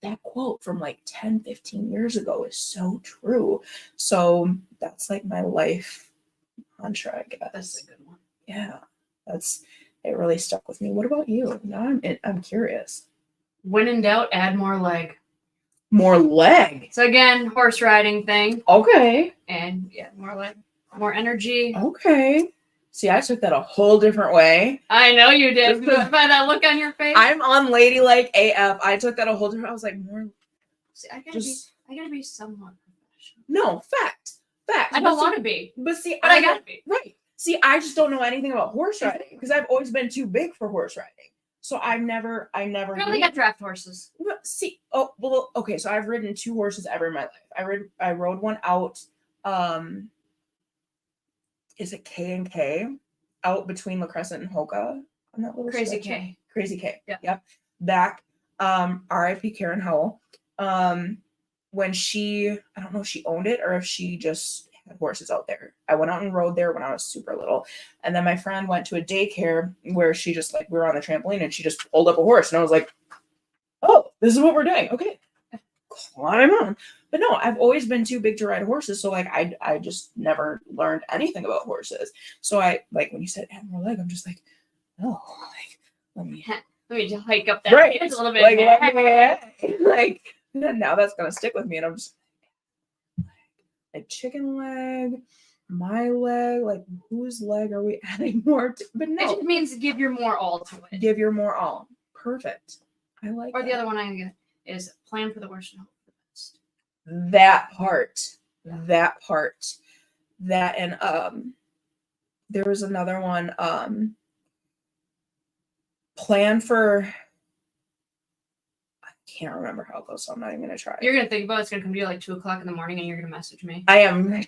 that quote from like 10, 15 years ago is so true. So that's like my life mantra, I guess. That's a good one. Yeah, it really stuck with me. What about you? Now I'm curious. When in doubt, add more leg. More leg. So again, horse riding thing. Okay. And yeah, more leg, more energy. Okay. See, I took that a whole different way. I know you did. By that look on your face. I'm unladylike AF. I took that a whole different. I was like, more. See, I gotta be somewhat professional. No, fact. I don't want to be. But see, I gotta be. Right. See, I just don't know anything about horse riding because I've always been too big for horse riding. So I never. I only got draft horses. See, oh well, okay. So I've ridden 2 horses ever in my life. I rode one out. Is it K&K out between La Crescent and Hoka on that little Crazy stretch? K. Crazy K. Yeah. Yep. Back. R.I.P. Karen Howell. When she, I don't know if she owned it or if she just had horses out there. I went out and rode there when I was super little. And then my friend went to a daycare where she just like, we were on the trampoline and she just pulled up a horse. And I was like, oh, this is what we're doing. Okay. Climb on. But no, I've always been too big to ride horses. So like, I just never learned anything about horses. So I, like when you said add more leg, I'm just like, oh, like, let me just hike up that right. a little bit. Like now that's gonna stick with me, and I'm just like chicken leg, my leg, like whose leg are we adding more to? But no, it just means give your more all to it. Give your more all. Perfect. I like. Or that. the other one I get is plan for the worst and hope for the best. That part. That and there was another one. Plan for. I can't remember how it goes, so I'm not even gonna try. You're gonna think about it. It's gonna come to you like 2:00 in the morning, and you're gonna message me. I am. I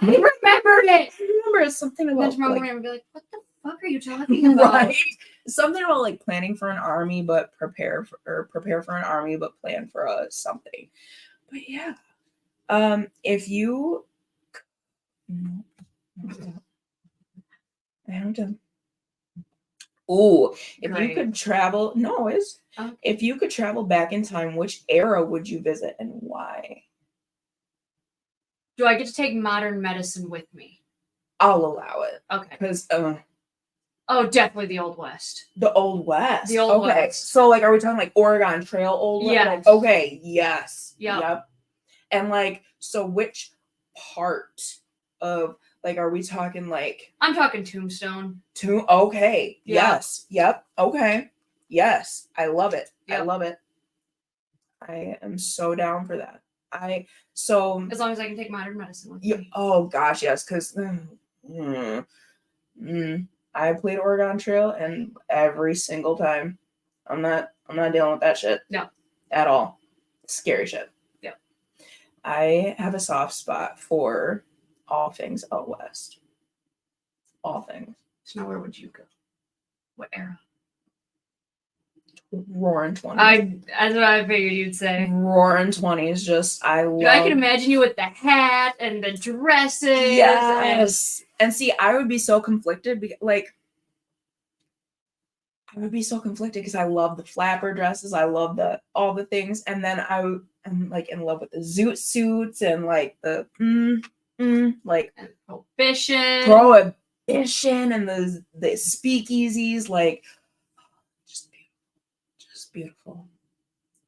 remembered it. I remember something about. Then tomorrow morning, I'm gonna be like, "What the fuck are you talking about?" Right? Something about like planning for an army, but prepare for an army, but plan for something. But yeah, if you, I don't know. Ooh, if you could travel, if you could travel back in time, which era would you visit and why? Do I get to take modern medicine with me? I'll allow it. Okay. Because oh, definitely the Old West. The Old West. The Old West. So like, are we talking like Oregon Trail Old West? Yes. Like, okay. Yes. Yep. And like, so which part of like, are we talking like? I'm talking Tombstone. Okay. Yeah. Yes. Yep. Okay. Yes. I love it. Yep. I love it. I am so down for that. So as long as I can take modern medicine with me. Oh gosh, yes, because I played Oregon Trail and every single time I'm not dealing with that shit. No. At all. Scary shit. Yeah. I have a soft spot for all things out west. All things. So now where would you go? What era? Roaring 20s. That's what I figured you'd say. Roaring 20s, just I love. Dude, I can imagine you with the hat and the dresses. Yes. And see, I would be so conflicted because I love the flapper dresses. I love all the things. And then I'm like in love with the zoot suits and like the like and prohibition and the speakeasies, like just beautiful.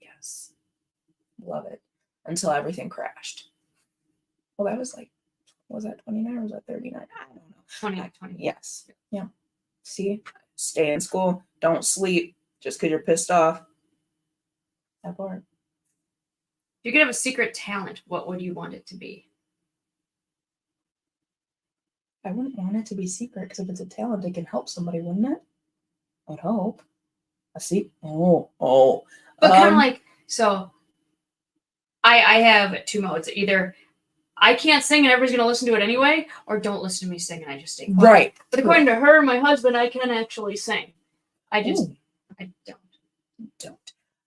Yes. Love it. Until everything crashed. Well, that was like, was that 29 or was that 39? I don't know. 20. Yes. Yeah. See? Stay in school. Don't sleep just because you're pissed off. That part. If you could have a secret talent, what would you want it to be? I wouldn't want it to be secret because if it's a talent, it can help somebody, wouldn't it? I would hope. But kind of like, so I have 2 modes. Either I can't sing and everybody's gonna listen to it anyway, or don't listen to me sing and I just stay quiet. Right. But according to her, my husband, I can actually sing. I don't.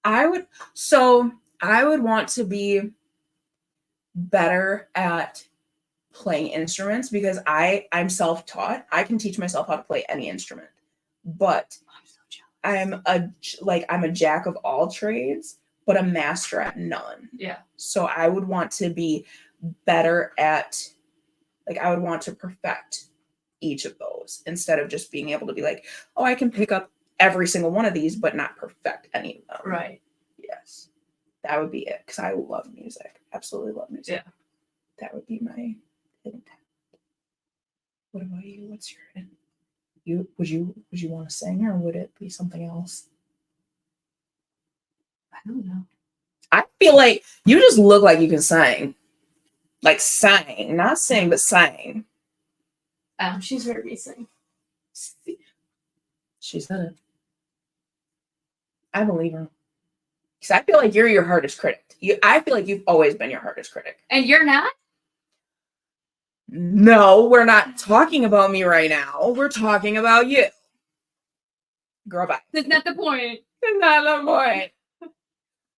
I would want to be better at playing instruments because I'm self-taught. I can teach myself how to play any instrument. But I'm a jack of all trades, but a master at none. Yeah. So I would want to be better at, I would want to perfect each of those instead of just being able to be like, oh, I can pick up every single one of these, but not perfect any of them. Right. Yes. That would be it. Because I love music. Absolutely love music. Yeah. That would be my intent. What about you? What's your would you want to sing or would it be something else? I don't know. I feel like you just look like you can sing. Like sing. Not sing, but sing. She's heard me sing. She said it. I believe her. Because I feel like you're your hardest critic. I feel like you've always been your hardest critic. And you're not? No, we're not talking about me right now. We're talking about you. Girl, bye. That's not the point. That's not the point.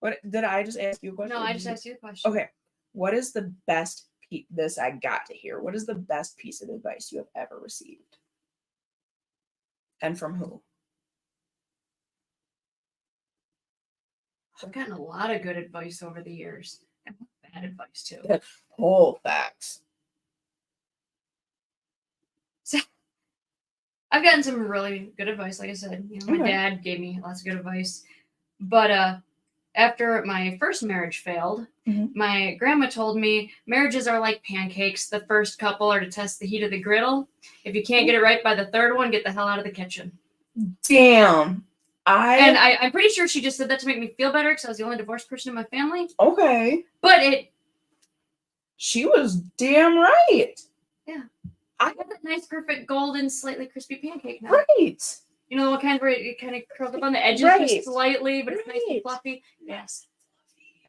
What did I just ask you a question? No, I just asked you a question. Okay. What is the best this I got to hear? What is the best piece of advice you have ever received? And from who? I've gotten a lot of good advice over the years. And bad advice too. Whole facts. So, I've gotten some really good advice, like I said. My dad gave me lots of good advice. But after my first marriage failed, my grandma told me marriages are like pancakes. The first couple are to test the heat of the griddle. If you can't get it right by the third one, get the hell out of the kitchen. Damn. I'm pretty sure she just said that to make me feel better because I was the only divorced person in my family. Okay. But she was damn right. Yeah. I got that nice, perfect, golden, slightly crispy pancake now. Right. You know what kind where it kind of curls up on the edges just slightly, but it's nice and fluffy. Yes.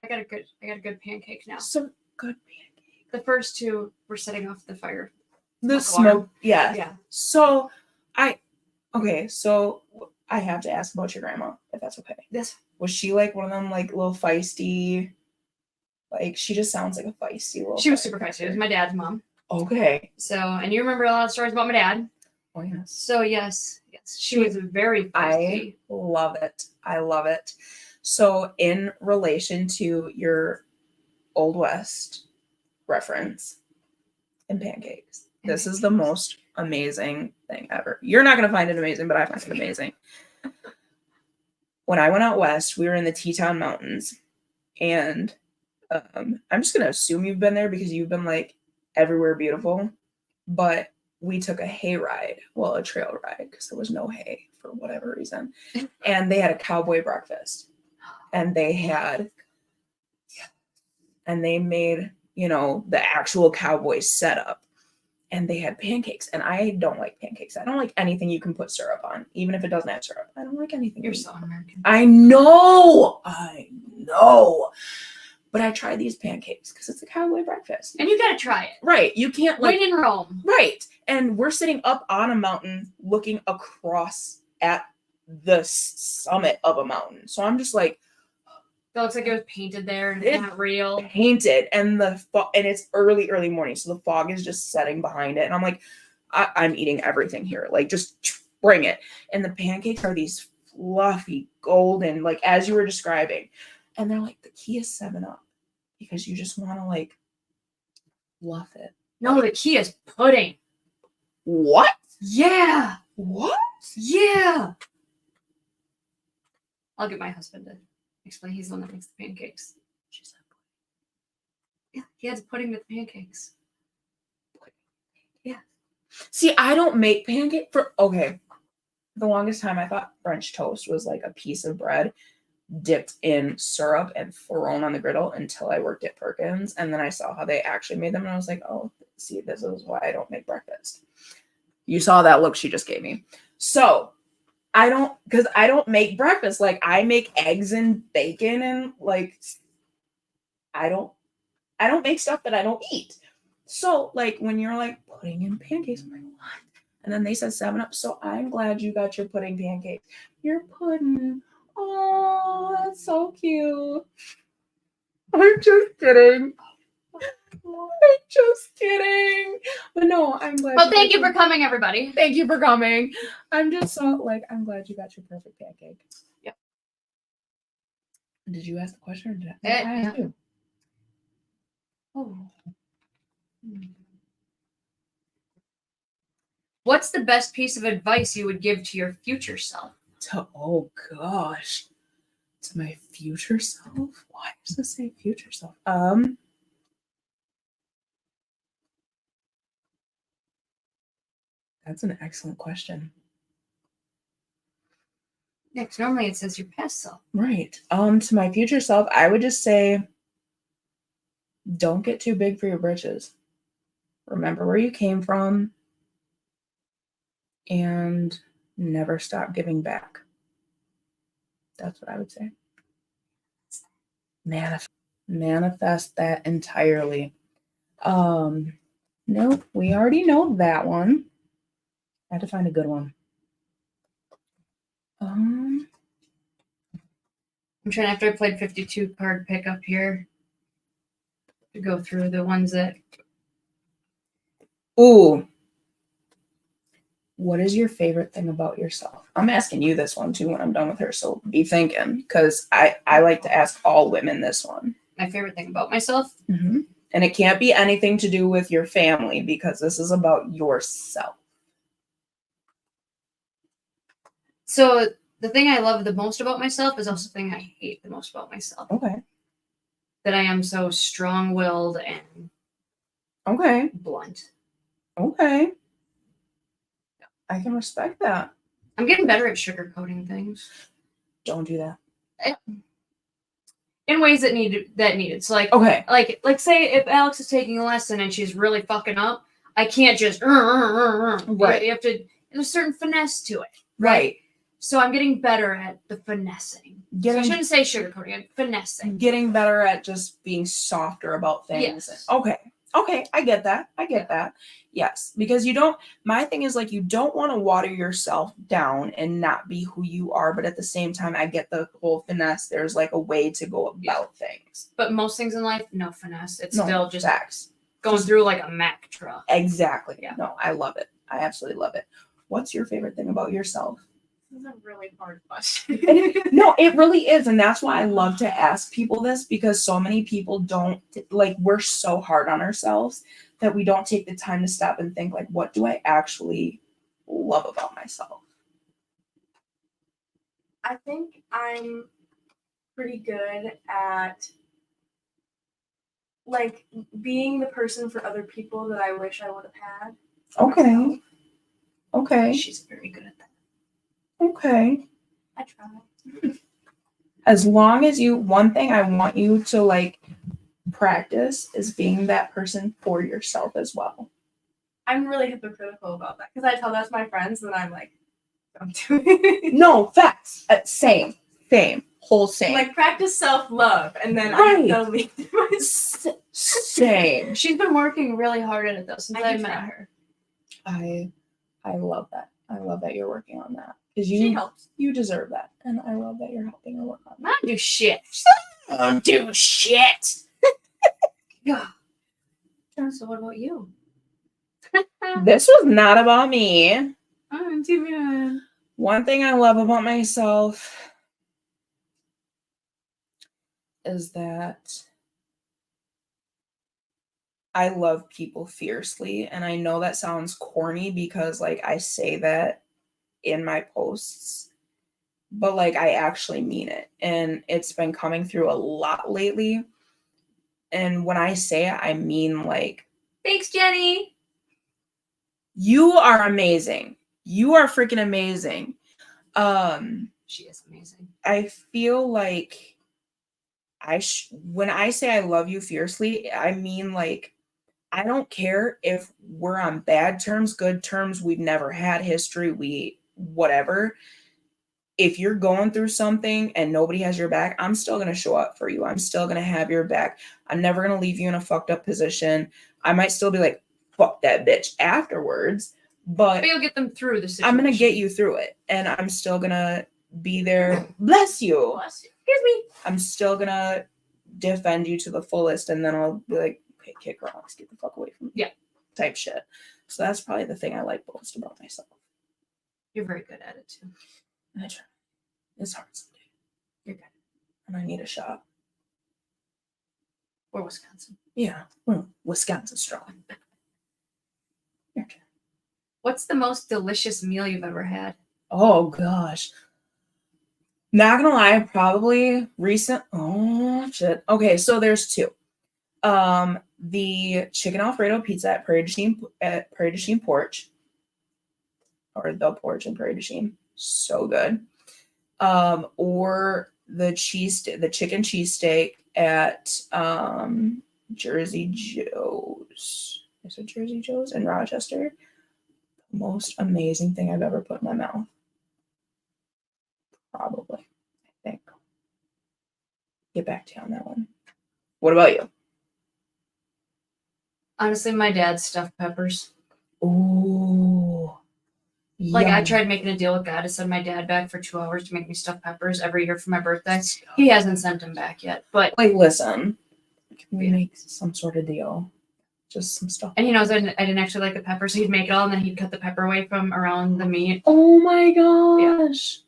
I got a good pancake now. Some good pancake. The first two were setting off the fire. The smoke. Yeah. Yeah. So I have to ask about your grandma, if that's okay. Yes. Was she like one of them like little feisty? Like she just sounds like a feisty little. She was super feisty. It was my dad's mom. Okay. So, and you remember a lot of stories about my dad. Oh yes. So yes, she was very feisty. I love it. I love it. So in relation to your Old West reference and pancakes, this is the most amazing thing ever. You're not going to find it amazing, but I find it amazing. When I went out west, we were in the Teton Mountains, and I'm just going to assume you've been there because you've been like everywhere beautiful, but we took a hay ride, a trail ride, because there was no hay for whatever reason, and they had a cowboy breakfast, and they made, the actual cowboy setup. And they had pancakes, and I don't like pancakes. I don't like anything you can put syrup on, even if it doesn't have syrup. I don't like anything. You're so American. I know. But I tried these pancakes because it's a cowboy breakfast. And you gotta try it. Right. You can't When in Rome. Right. And we're sitting up on a mountain looking across at the summit of a mountain. So I'm just like, It looks like it was painted there and it's not real. Painted, and and it's early morning, so the fog is just setting behind it, and I'm like, I'm eating everything here, like just bring it. And the pancakes are these fluffy, golden, like as you were describing, and they're like the key is 7-Up because you just want to like fluff it. No, the key is pudding. What? Yeah. What? Yeah. I'll get my husband to explain. He's the one that makes the pancakes. She said, yeah, he adds pudding to the pancakes. Yeah. See, I don't make pancake the longest time I thought French toast was like a piece of bread dipped in syrup and thrown on the griddle until I worked at Perkins. And then I saw how they actually made them. And I was like, oh, see, this is why I don't make breakfast. You saw that look she just gave me. So I don't make breakfast. Like I make eggs and bacon and like I don't make stuff that I don't eat. So, like, when you're like putting in pancakes, I'm like, what? And then they said 7-Up. So I'm glad you got your pudding pancakes. Your pudding. Oh, that's so cute. I'm just kidding. I'm just kidding. But no, I'm glad. Well, thank you for coming, everybody. Thank you for coming. I'm just so, like, I'm glad you got your perfect pancake. Yep. Did you ask the question or did I Yeah. ask you? Oh. What's the best piece of advice you would give to your future self? Oh gosh. To my future self? Why does it say future self? That's an excellent question. Yeah, 'cause normally it says your past self. Right. To my future self, I would just say, don't get too big for your britches. Remember where you came from and never stop giving back. That's what I would say. Manifest that entirely. Nope, we already know that one. I had to find a good one. I'm trying, after I played 52 card pickup here, to go through the ones that. Ooh. What is your favorite thing about yourself? I'm asking you this one too when I'm done with her, so be thinking, because I like to ask all women this one. My favorite thing about myself? Mm-hmm. And it can't be anything to do with your family, because this is about yourself. So the thing I love the most about myself is also the thing I hate the most about myself. Okay. That I am so strong-willed and blunt. Okay. I can respect that. I'm getting better at sugarcoating things. Don't do that. In ways that needed. So like say if Alex is taking a lesson and she's really fucking up, I can't just right. You have to. There's a certain finesse to it. Right. So I'm getting better at the finessing. So I shouldn't say sugarcoating, I'm finessing. Getting better at just being softer about things. Yes. Okay, I get that. That. Yes, because my thing is, like, you don't want to water yourself down and not be who you are, but at the same time, I get the whole finesse. There's like a way to go about things. But most things in life, no finesse. It's still just facts. Going through like a Mack truck. Exactly. Yeah. No, I love it. I absolutely love it. What's your favorite thing about yourself? This is a really hard question. No, it really is. And that's why I love to ask people this, because so many people don't, like, we're so hard on ourselves that we don't take the time to stop and think, like, what do I actually love about myself? I think I'm pretty good at, like, being the person for other people that I wish I would have had. Okay. Okay. She's very good at that. Okay. I try. As long as one thing I want you to, like, practice is being that person for yourself as well. I'm really hypocritical about that, because I tell that to my friends and I'm like, don't do it. No, facts. Same. Whole same. Like, practice self-love, and then right. I don't leave myself. Same. She's been working really hard at it though since I met her. I love that. I love that you're working on that. Because she helps. You deserve that. And I love that you're helping her work on that. I don't do shit. Don't do shit. Yeah. So what about you? This was not about me. I'm too bad. One thing I love about myself is that I love people fiercely. And I know that sounds corny because, like, I say that in my posts, but, like, I actually mean it. And it's been coming through a lot lately. And when I say it, I mean, like, thanks, Jenny. You are amazing. You are freaking amazing. She is amazing. I feel like when I say I love you fiercely, I mean, like, I don't care if we're on bad terms, good terms, we've never had history, whatever. if you're going through something and nobody has your back, I'm still going to show up for you. I'm still going to have your back. I'm never going to leave you in a fucked up position. I might still be like, fuck that bitch afterwards, but you'll get them through the situation. I'm going to get you through it. And I'm still going to be there. Bless you. Bless you. Excuse me. I'm still going to defend you to the fullest. And then I'll be like, okay, kick rocks, get the fuck away from me. Yeah. Type shit. So that's probably the thing I like most about myself. You're very good at it too. I try. It's hard someday. You're good. And I need a shot. Or Wisconsin. Yeah. Well, Wisconsin strong. Your turn. What's the most delicious meal you've ever had? Oh gosh. Not gonna lie, probably recent. Oh shit. Okay, so there's two. The chicken Alfredo pizza at Prairie du Chien Porch. Or the Porch in Prairie du Chien. So good. Or the chicken cheesesteak at Jersey Joe's. Is it Jersey Joe's in Rochester? The most amazing thing I've ever put in my mouth. Probably, I think. Get back to you on that one. What about you? Honestly, my dad's stuffed peppers. Ooh. Like, I yum. tried making a deal with God to send my dad back for 2 hours to make me stuffed peppers every year for my birthday. He hasn't sent them back yet, but Like, listen. Can we make some sort of deal? Just some stuff. and he knows I didn't actually like the pepper, so he'd make it all, and then he'd cut the pepper away from around the meat. Oh my gosh.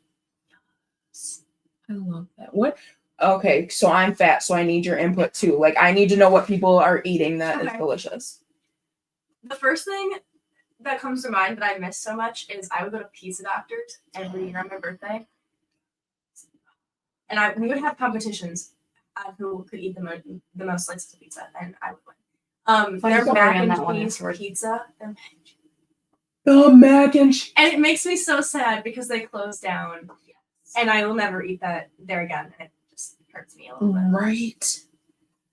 I love that. What? Okay, so I'm fat, so I need your input too. Like, I need to know what people are eating that is Okay. delicious. The first thing that comes to mind that I miss so much is I would go to pizza doctors every year on my birthday. And we would have competitions of who could eat the most slices of pizza, and I would win. Funny Their story mac on and that one cheese afterward. pizza. The mac and cheese. And it makes me so sad because they closed down. And I will never eat that there again. It just hurts me a little bit. Right.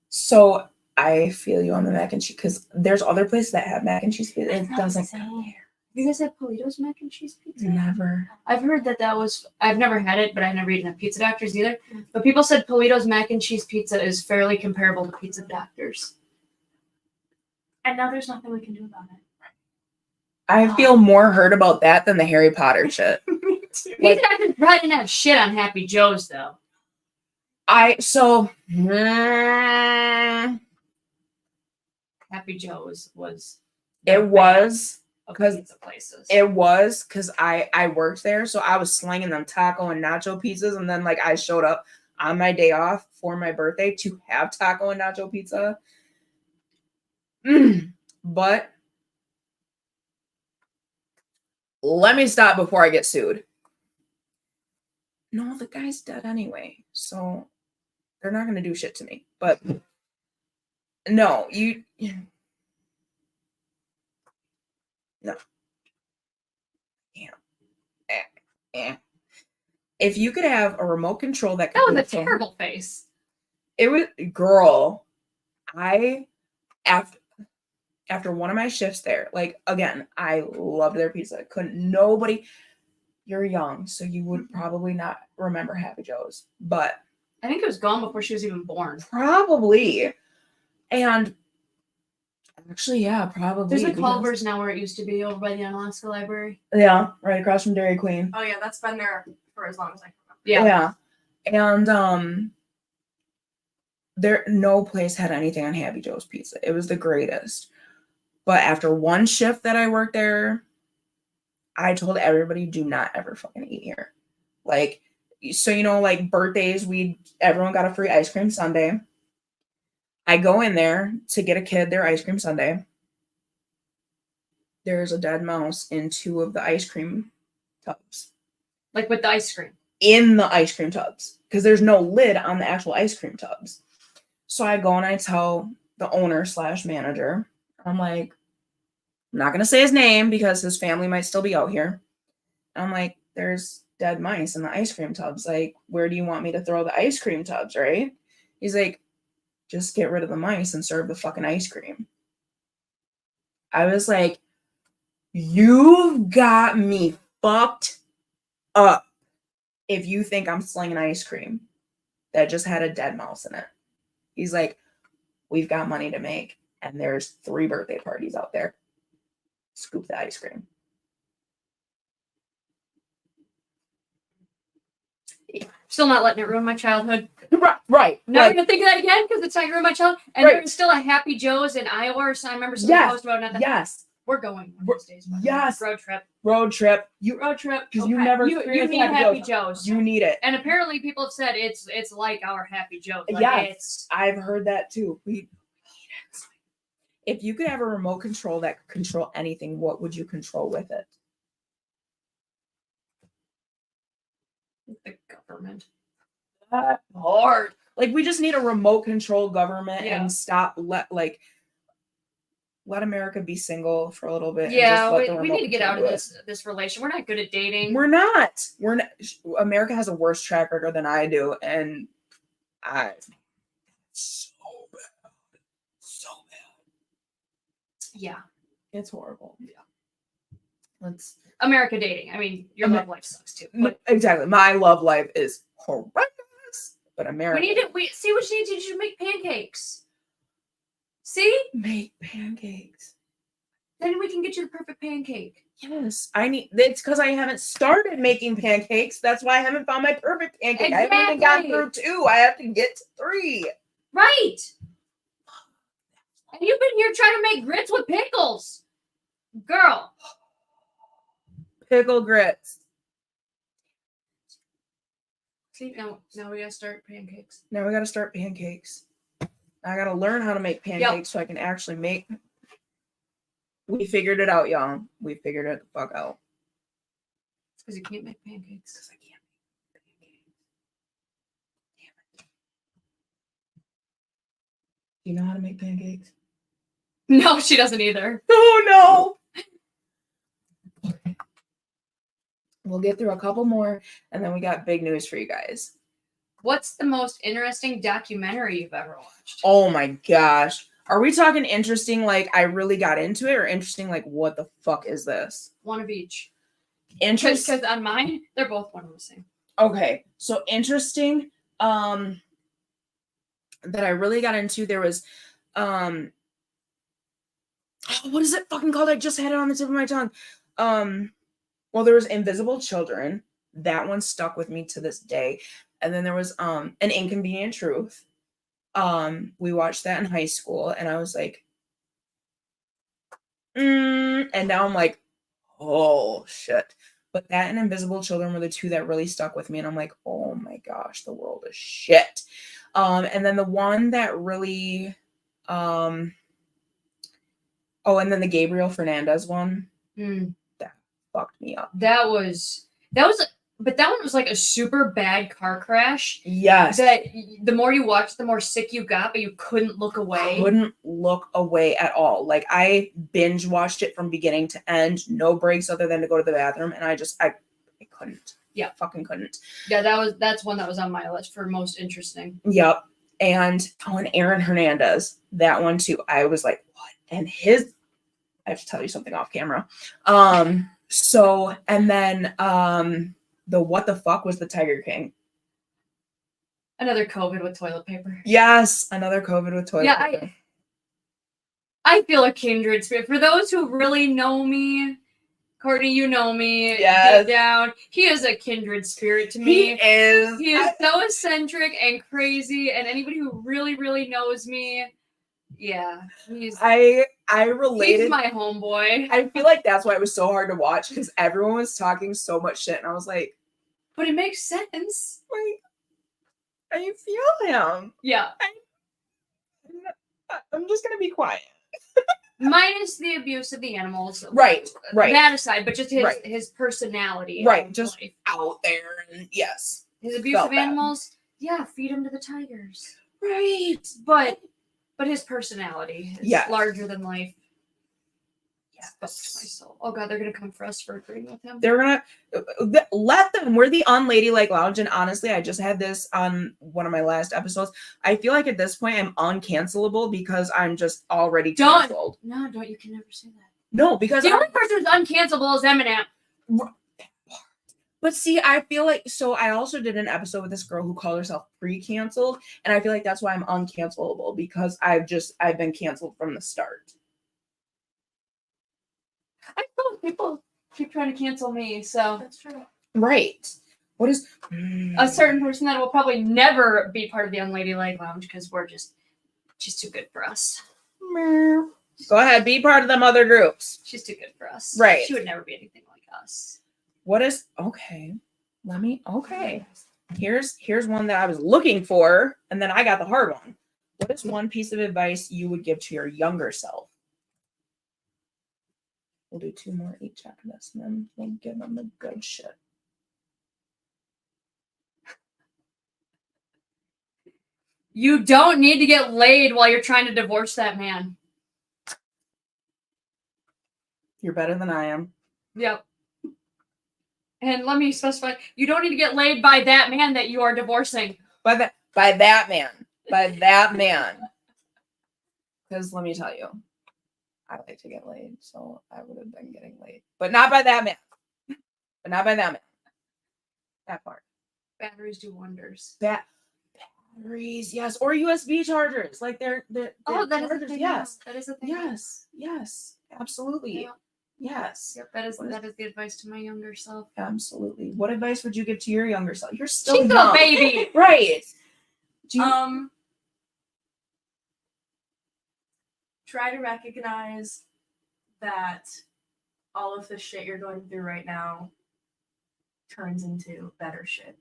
So I feel you on the mac and cheese because there's other places that have mac and cheese pizza. It doesn't compare. You guys have Polito's mac and cheese pizza? Never. I've heard that was. I've never had it, but I've never eaten at Pizza Doctors either. But people said Polito's mac and cheese pizza is fairly comparable to Pizza Doctors. And now there's nothing we can do about it. I feel more hurt about that than the Harry Potter shit. Me too. Pizza Doctors probably didn't have shit on Happy Joe's though. Happy Joe's was. It was of 'cause pizza places. because I worked there, so I was slinging them taco and nacho pizzas, and then like I showed up on my day off for my birthday to have taco and nacho pizza. But let me stop before I get sued. No, the guy's dead anyway, so they're not gonna do shit to me. But no, no. If you could have a remote control that could That was a control- terrible face. It was girl. After one of my shifts there, like again, I loved their pizza. You're young, so you would probably not remember Happy Joe's, but I think it was gone before she was even born. probably. And actually, yeah, probably. There's a because- Culver's now where it used to be over by the Unalaska Library. Yeah, right across from Dairy Queen. Oh yeah, that's been there for as long as I can remember. Yeah. And no place had anything on Happy Joe's pizza. It was the greatest. But after one shift that I worked there, I told everybody, do not ever fucking eat here. Like, so like birthdays, everyone got a free ice cream sundae. I go in there to get a kid their ice cream sundae. There's a dead mouse in 2 of the ice cream tubs. Like with the ice cream. In the ice cream tubs. Because there's no lid on the actual ice cream tubs. So I go and I tell the owner/manager, I'm like, I'm not going to say his name because his family might still be out here. I'm like, there's dead mice in the ice cream tubs. Like, where do you want me to throw the ice cream tubs, right? He's like, just get rid of the mice and serve the fucking ice cream. I was like, you've got me fucked up. if you think I'm slinging ice cream that just had a dead mouse in it. He's like, we've got money to make, and there's 3 birthday parties out there. Scoop the ice cream. Still not letting it ruin my childhood. Right. Never Like, gonna think of that again because it's not gonna ruin my child. And Right. there's still a Happy Joe's in Iowa or something. I remember someone posted about it. yes. We're going one of these days. by the way. Yes. Road trip. Road trip. Road trip. Because you never You experienced need Happy Joe's. You need it. And apparently people have said it's like our Happy Joe's. Like Yes. I've heard that too. If you could have a remote control that could control anything, what would you control with it? The government. Hard. Like, we just need a remote control government and stop let America be single for a little bit. Yeah, and just let we need to get out of control this relation. We're not good at dating. We're not. America has a worse track record than I do, and so bad. Yeah. It's horrible. Yeah. Let's America dating. I mean, your love life sucks too. But exactly. My love life is horrendous, but America. we see what she needs to do. To make pancakes. See? Make pancakes. Then we can get you the perfect pancake. Yes, it's because I haven't started making pancakes. That's why I haven't found my perfect pancake. Exactly. I haven't even gotten through 2. I have to get to 3. Right. And you've been here trying to make grits with pickles. Girl. Pickle grits. See, now we gotta start pancakes. Now we gotta start pancakes. I gotta learn how to make pancakes so I can actually make. We figured it out, y'all. We figured it the fuck out. It's because you can't make pancakes. Because I can't make pancakes. Damn it. Do you know how to make pancakes? No, she doesn't either. Oh no. We'll get through a couple more, and then we got big news for you guys. What's the most interesting documentary you've ever watched? Oh my gosh. Are we talking interesting like I really got into it, or interesting like what the fuck is this? One of each. Interesting. Because on mine, they're both one of the same. Okay. So interesting. That I really got into, there was what is it fucking called? I just had it on the tip of my tongue. Well, there was Invisible Children. That one stuck with me to this day. And then there was An Inconvenient Truth. We watched that in high school, and I was like, and now I'm like, oh shit. But that and Invisible Children were the 2 that really stuck with me, and I'm like, oh my gosh, the world is shit. And then the one that really and then the Gabriel Fernandez one. That fucked me up. But that one was like a super bad car crash. Yes. That the more you watched, the more sick you got, but you couldn't look away. Couldn't look away at all. Like, I binge watched it from beginning to end, no breaks other than to go to the bathroom, and I couldn't. Yeah, fucking couldn't. Yeah, that's one that was on my list for most interesting. Yep. And Aaron Hernandez, that one too. I was like, what? And I have to tell you something off camera. So, and then the what the fuck was the Tiger King? Another COVID with toilet paper. Yes, another COVID with toilet paper. I feel a kindred spirit. For those who really know me, Courtney, you know me. Yes. Get down. He is a kindred spirit to me. He is. He is so eccentric and crazy, and anybody who really, really knows me, yeah, I related. He's my homeboy. I feel like that's why it was so hard to watch, because everyone was talking so much shit, and I was like, but it makes sense. Like, I feel him. Yeah. I'm just gonna be quiet. Minus the abuse of the animals. Right. That aside, but just his personality. Right. Just life. Out there, and yes. His abuse of animals, feed him to the tigers. Right. But his personality is larger than life. Yeah, that's my soul. Oh god, they're gonna come for us for agreeing with him. They're gonna let them. We're the Unladylike Lounge, and honestly, I just had this on one of my last episodes. I feel like at this point I'm uncancelable because I'm just already canceled. No, don't. You can never say that. No, because the only person who's uncancelable is Eminem. But see, I feel like, so I also did an episode with this girl who called herself pre-canceled, and I feel like that's why I'm uncancelable, because I've been canceled from the start. I know people keep trying to cancel me, so That's true. Right. What is a certain person that will probably never be part of the Unladylike Lounge because she's too good for us. Go ahead, be part of them other groups. She's too good for us. Right. She would never be anything like us. What is okay? Here's one that I was looking for, and then I got the hard one. What is one piece of advice you would give to your younger self? We'll do 2 more each after this, and then we'll give them the good shit. You don't need to get laid while you're trying to divorce that man. You're better than I am. Yep. And let me specify, you don't need to get laid by that man that you are divorcing. By that man. Because let me tell you, I like to get laid, so I would have been getting laid. But not by that man. That part. Batteries do wonders. Batteries, yes. Or USB chargers. Like they're Oh, that is chargers, a thing. yes. That is a thing. Yes. Absolutely. Yeah. Yes. Yep, that is the advice to my younger self. Absolutely. What advice would you give to your younger self? You're still She's young. a baby. Right. Try to recognize that all of the shit you're going through right now turns into better shit.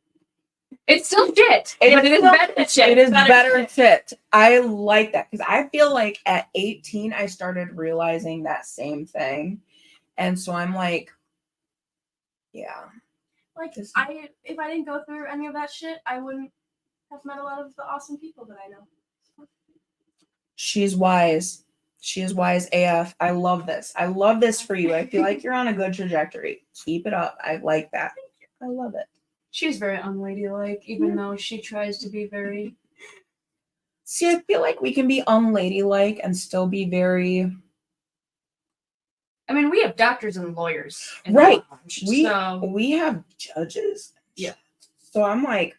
It's still shit. But it is better shit. It is better shit. I like that because I feel like at 18 I started realizing that same thing. And so I'm like, yeah. Like if I didn't go through any of that shit, I wouldn't have met a lot of the awesome people that I know. She's wise. She is wise AF. I love this. I love this for you. I feel like you're on a good trajectory. Keep it up. I like that. I love it. She's very unladylike, even though she tries to be very... See, I feel like we can be unladylike and still be very... I mean, we have doctors and lawyers. Right. We have judges. Yeah. So I'm like,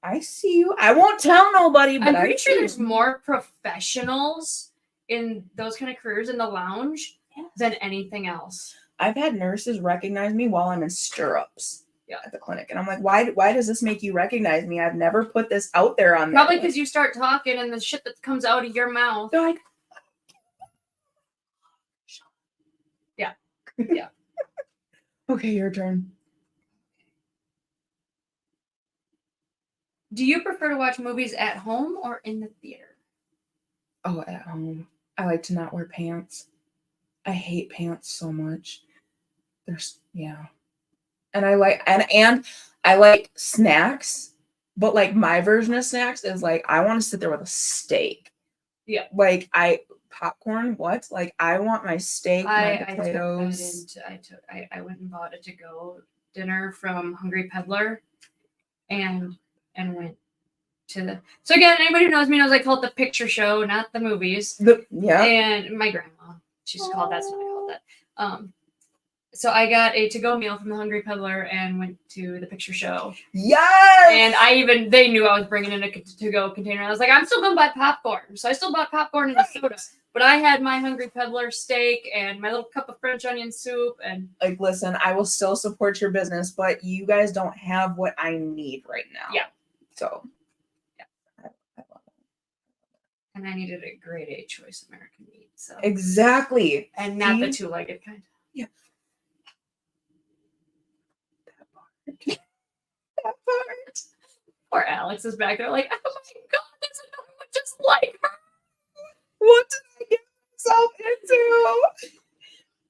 I see you. I won't tell nobody, but I'm pretty sure there's more professionals in those kind of careers in the lounge than anything else. I've had nurses recognize me while I'm in stirrups at the clinic. And I'm like, why does this make you recognize me? I've never put this out there on Probably because you start talking and the shit that comes out of your mouth. They're like, yeah. Okay, your turn. Do you prefer to watch movies at home or in the theater? Oh, at home. I like to not wear pants. I hate pants so much. And I like and I like snacks, but like my version of snacks is like I want to sit there with a steak. Yeah. Like popcorn, what? Like I want my steak, my potatoes. I went and bought a to-go dinner from Hungry Peddler and went to the... So again, anybody who knows me knows I call it the picture show, not the movies. And my grandma, she used to call it that, so I call it that. So I got a to-go meal from the Hungry Peddler and went to the picture show. Yes! And they knew I was bringing in a to-go container. I was like, I'm still going to buy popcorn. So I still bought popcorn and a soda. But I had my Hungry Peddler steak and my little cup of French onion soup. And like, listen, I will still support your business, but you guys don't have what I need right now. Yeah. So, yeah. I love it. And I needed a grade A choice American meat. So exactly. And not the two-legged kind. Yeah. That part. Poor Alex is back there like, oh my God, there's another one just like her. What did I get myself into?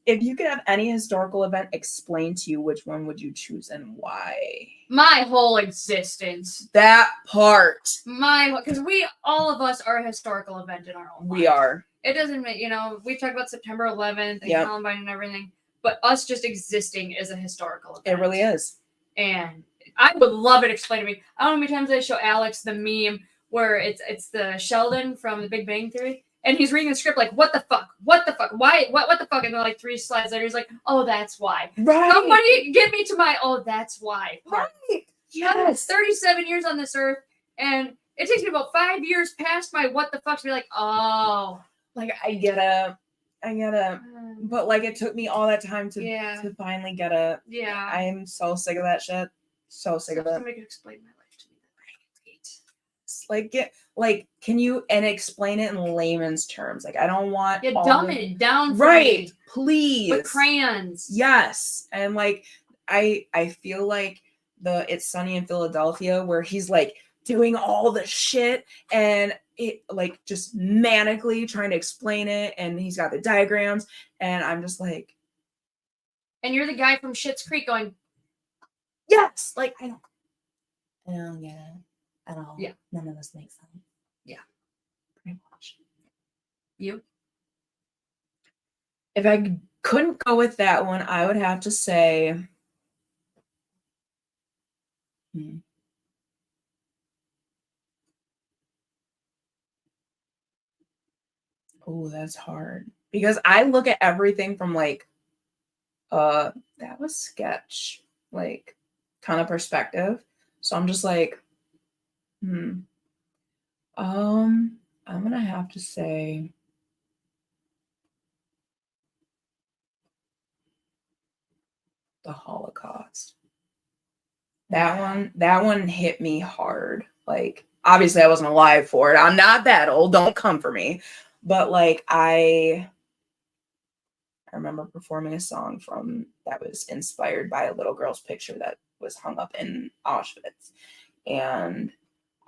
If you could have any historical event explained to you, which one would you choose and why? My whole existence. That part. Because all of us are a historical event in our own lives. We are. It doesn't make, we've talked about September 11th and Columbine and everything, but us just existing is a historical event. It really is. And I would love it explained to me. I don't know how many times I show Alex the meme where it's the Sheldon from The Big Bang Theory, and he's reading the script like, what the fuck? What the fuck? why? What the fuck? And they're like 3 slides later, he's like, oh, that's why. Right. Somebody get me to my, oh, that's why part. Right. I'm Yes. 37 years on this earth, and it takes me about 5 years past my what the fuck to be like, oh. Like, I get it. But like, it took me all that time to finally get it. Yeah. I'm so sick of that shit. So sick of it. Somebody could explain my life to me. Can you explain it in layman's terms? Like, I don't want Dumb it down for right, me. please. With crayons. Yes. And like, I feel like It's Sunny in Philadelphia, where he's like doing all the shit and it like just manically trying to explain it, and he's got the diagrams, and I'm just like, and you're the guy from Schitt's Creek going, yes, like I don't get it at all. Yeah. None of this makes sense. Yeah. Pretty much. You? If I couldn't go with that one, I would have to say oh, that's hard. Because I look at everything from like that was sketch, like kind of perspective. So I'm just like, I'm gonna have to say the Holocaust. That one hit me hard. Like, obviously I wasn't alive for it. I'm not that old. Don't come for me. But like I remember performing a song that was inspired by a little girl's picture that was hung up in Auschwitz. And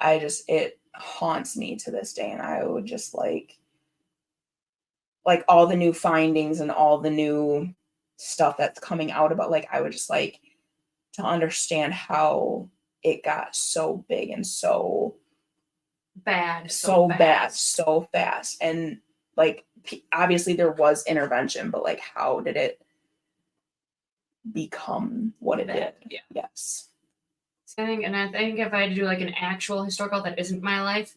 it haunts me to this day. And I would just like all the new findings and all the new stuff that's coming out about, like, I would just like to understand how it got so big and so bad, so fast. And like, obviously there was intervention, but like, how did it become what it did? Yeah. Yes. I think if I had to do like an actual historical that isn't my life,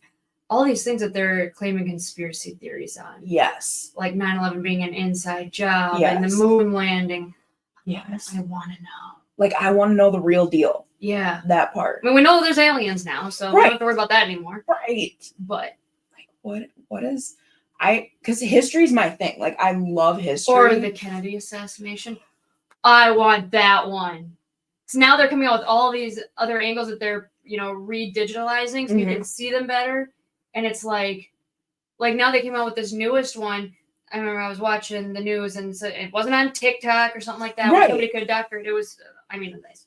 all these things that they're claiming conspiracy theories on. Yes. Like 9/11 being an inside job, yes. and the moon landing. Yes. I want to know. Like, I want to know the real deal. Yeah. That part. I mean, we know there's aliens now, so we don't have to worry about that anymore. Right. But like, what is because history's my thing. Like, I love history. Or the Kennedy assassination. I want that one. So now they're coming out with all these other angles that they're, re-digitalizing so you can see them better. And it's like now they came out with this newest one. I remember I was watching the news, and so it wasn't on TikTok or something like that. Right. Where somebody could doctor it. It was, they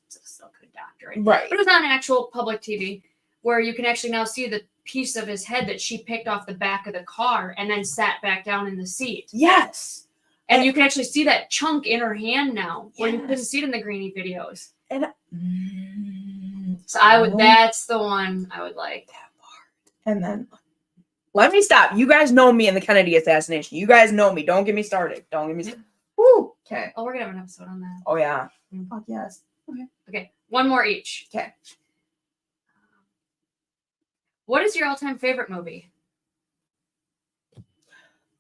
still could doctor it. Right. But it was on actual public TV, where you can actually now see the piece of his head that she picked off the back of the car and then sat back down in the seat. Yes. And you can actually see that chunk in her hand now, where you couldn't see it in the Greenie videos. And so that's the one I would like. That part. And then let me stop. You guys know me in the Kennedy assassination. You guys know me. Don't get me started. Woo. Okay. Oh, we're gonna have an episode on that. Oh yeah. Fuck yes. Okay. One more each. Okay. What is your all-time favorite movie?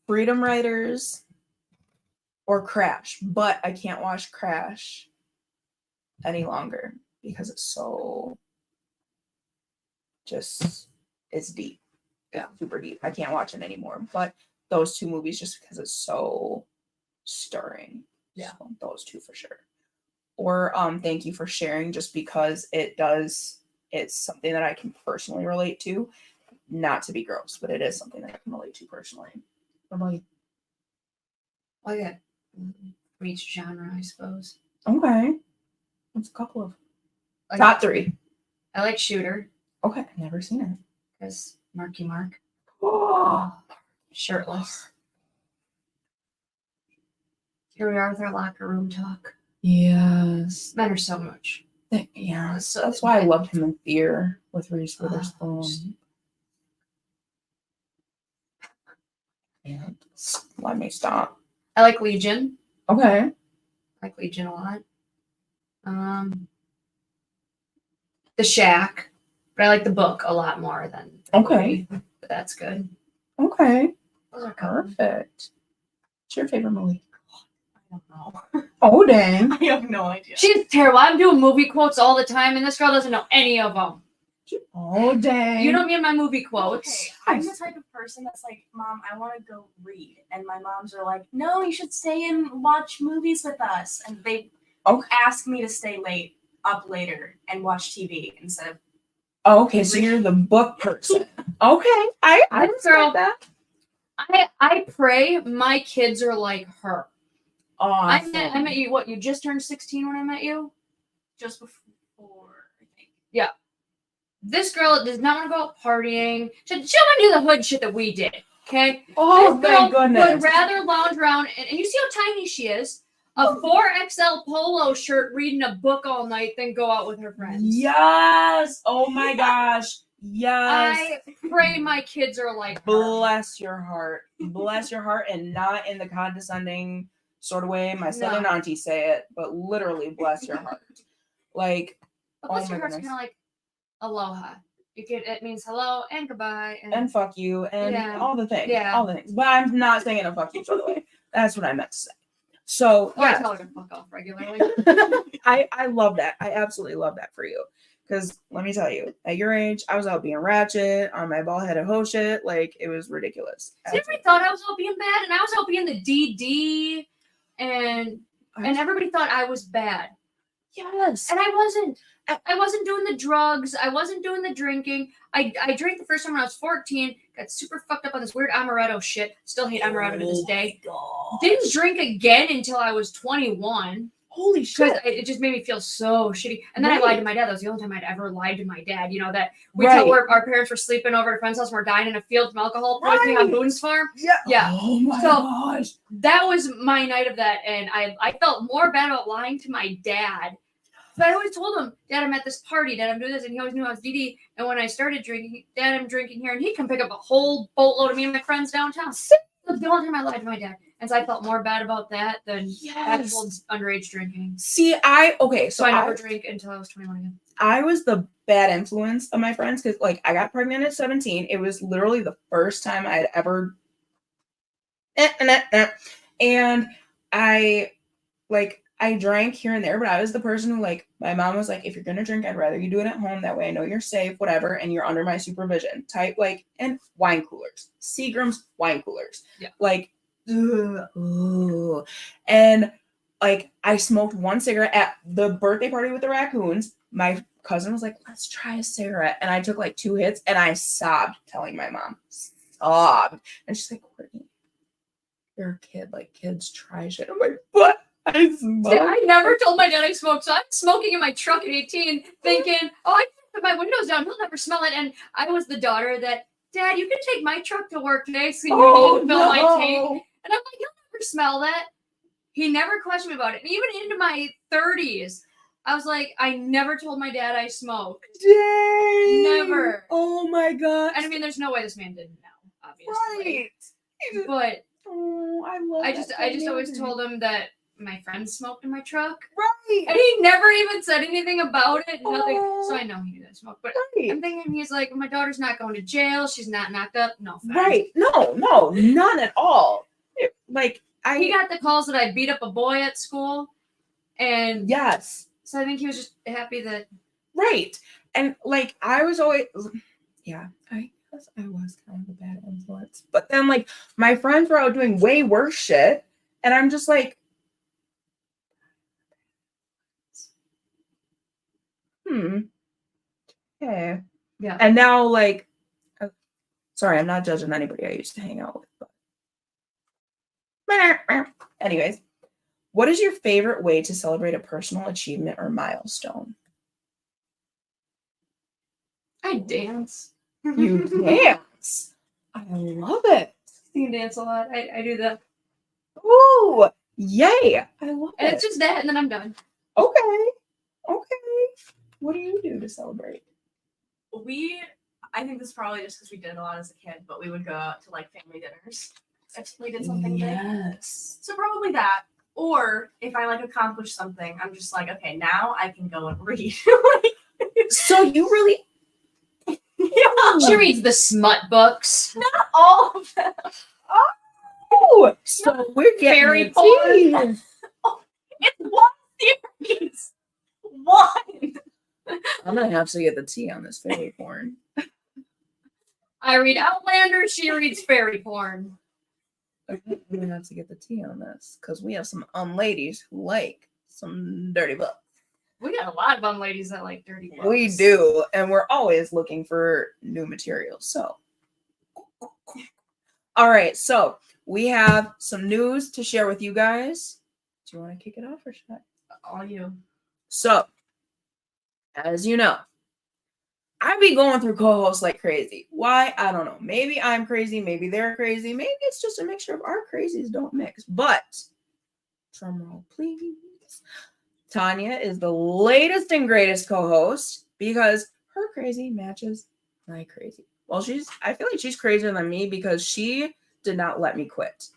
Freedom Writers or Crash, but I can't watch Crash any longer because it's so it's deep. Yeah, super deep. I can't watch it anymore. But those two movies, just because it's so stirring. Yeah. So those two for sure. Or Thank You for Sharing, just because it's something that I can personally relate to. Not to be gross, but it is something that I can relate to personally. What about you? I got from each genre, I suppose. Okay. What's a couple of top 3? I like Shooter. Okay, I've never seen it. Because Marky Mark. Oh. Shirtless. Here we are with our locker room talk. Yes. Men are so much. Yeah, so that's why I loved him in Fear with Reese Witherspoon. Let me stop. I like Legion. Okay. I like Legion a lot. The Shack. But I like the book a lot more than the movie, but that's good. Okay. Those are Perfect. What's your favorite movie? I don't know. Oh, dang. I have no idea. She's terrible. I'm doing movie quotes all the time, and this girl doesn't know any of them. Oh, dang. You know me and my movie quotes. Okay, I'm the type of person that's like, Mom, I want to go read. And my moms are like, no, you should stay and watch movies with us. And they ask me to stay up later and watch TV instead of. Oh, okay, so you're the book person. Okay, I This girl- respect that. I pray my kids are like her. Awesome. I met you, what, you just turned 16 when I met you? Just before, I think. Yeah. This girl does not want to go out partying. She don't want to do the hood shit that we did, okay? Oh, This girl thank goodness. would rather lounge around, and you see how tiny she is, a 4XL polo shirt reading a book all night than go out with her friends. Yes. Oh my gosh. Yes. I pray my kids are like her. Bless your heart. Bless your heart, and not in the condescending sort of way my southern aunties say it, but literally bless your heart. Like, But bless oh your my heart's goodness. kind of like aloha. It means hello and goodbye And fuck you and Yeah. all the things. Yeah. All the things. But I'm not saying a fuck you, by the way. That's what I meant to say. So I yeah. tell her to fuck off regularly. I love that. I absolutely love that for you. Because let me tell you, at your age, I was out being ratchet on my ball headed hoe shit. Like, it was ridiculous. Everybody thought I was out being bad, and I was out being the DD, and everybody thought I was bad. Yes. And I wasn't. I wasn't doing the drugs. I wasn't doing the drinking. I drank the first time when I was 14. Got super fucked up on this weird amaretto shit. Still hate amaretto to this day. God. Didn't drink again until I was 21. Holy Because shit. it just made me feel so shitty. And then Right. I lied to my dad. That was the only time I'd ever lied to my dad. You know, that we Right. tell where our parents were sleeping over at a friend's house and we're dying in a field from alcohol poisoning on Right. Boone's farm. Yeah. Yeah. Oh my So- gosh. That was my night of that. And I felt more bad about lying to my dad. But I always told him, Dad, I'm at this party. Dad, I'm doing this. And he always knew I was DD. And when I started drinking, Dad, I'm drinking here. And he'd come pick up a whole boatload of me and my friends downtown. That's the only time I lied to my dad. And so I felt more bad about that than actual underage drinking. See, So I never drank until I was 21 again. I was the bad influence of my friends because, like, I got pregnant at 17. It was literally the first time I had ever. And I drank here and there, but I was the person who, like, my mom was like, if you're going to drink, I'd rather you do it at home. That way I know you're safe, whatever, and you're under my supervision type, like, and wine coolers. Seagram's wine coolers. Yeah. Like, ugh. And, like, I smoked one cigarette at the birthday party with the raccoons. My cousin was like, let's try a cigarette. And I took, like, 2 hits, and I sobbed telling my mom. Sobbed. And she's like, Courtney, you're a kid. Like, kids try shit. I'm like, what? I smoked. See, I never told my dad I smoked. So I'm smoking in my truck at 18, thinking, oh, I can put my windows down. He'll never smell it. And I was the daughter that, Dad, you can take my truck to work today so you can fill my tank. And I'm like, he'll never smell that. He never questioned me about it. And even into my 30s, I was like, I never told my dad I smoked. Dang. Never. Oh my god. And I mean, there's no way this man didn't know, obviously. Right. But Oh, I love I just always told him that my friends smoked in my truck. Right. And he never even said anything about it. Nothing. Oh. So I know he knew that I smoked. But Right. I'm thinking he's like, my daughter's not going to jail. She's not knocked up. No offense. Right. No, none at all. He got the calls that I beat up a boy at school. And yes. so I think he was just happy that. Right. And like I was always I guess I was kind of a bad influence. But then like my friends were out doing way worse shit. And I'm just like, okay. Yeah. And now like sorry, I'm not judging anybody I used to hang out with. But anyways, what is your favorite way to celebrate a personal achievement or milestone? I dance. You dance. I love it. You dance a lot. I do that. Ooh, yay. I love And it. it's just that, and then I'm done. Okay. What do you do to celebrate? I think this is probably just because we did it a lot as a kid, but we would go out to like family dinners if we did something big. Yes. So probably that. Or if I like accomplish something, I'm just like, okay, now I can go and read. So you really She reads the smut books. Not all of them. Woo! So we're getting Fairy the porn. tea. It's one series. One. I'm gonna have to get the tea on this fairy porn. I read Outlander, she reads fairy porn. Okay, we're gonna have to get the tea on this because we have some ladies who like some dirty books. We got a lot of ladies that like dirty books. We do, and we're always looking for new material. So, all right, so we have some news to share with you guys. Do you want to kick it off or should I? All you. So, as you know, I be going through co-hosts like crazy. Why? I don't know. Maybe I'm crazy. Maybe they're crazy. Maybe it's just a mixture of our crazies don't mix. But, drum roll, please. Tanya is the latest and greatest co-host because her crazy matches my crazy. Well, I feel like she's crazier than me because she did not let me quit.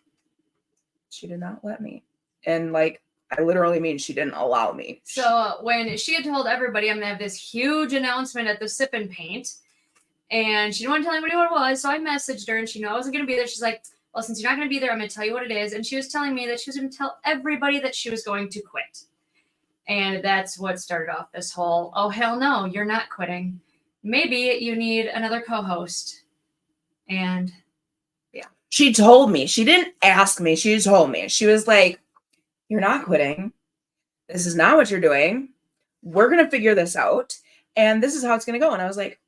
She did not let me. And like, I literally mean she didn't allow me. So when she had told everybody I'm gonna have this huge announcement at the Sip and Paint, and she didn't want to tell anybody what it was, so I messaged her and she knew I wasn't gonna be there. She's like, well, since you're not gonna be there, I'm gonna tell you what it is. And she was telling me that she was gonna tell everybody that she was going to quit. And that's what started off this whole, oh hell no, you're not quitting. Maybe you need another co-host. And yeah. She told me. She didn't ask me. She told me. She was like, you're not quitting. This is not what you're doing. We're going to figure this out. And this is how it's going to go. And I was like,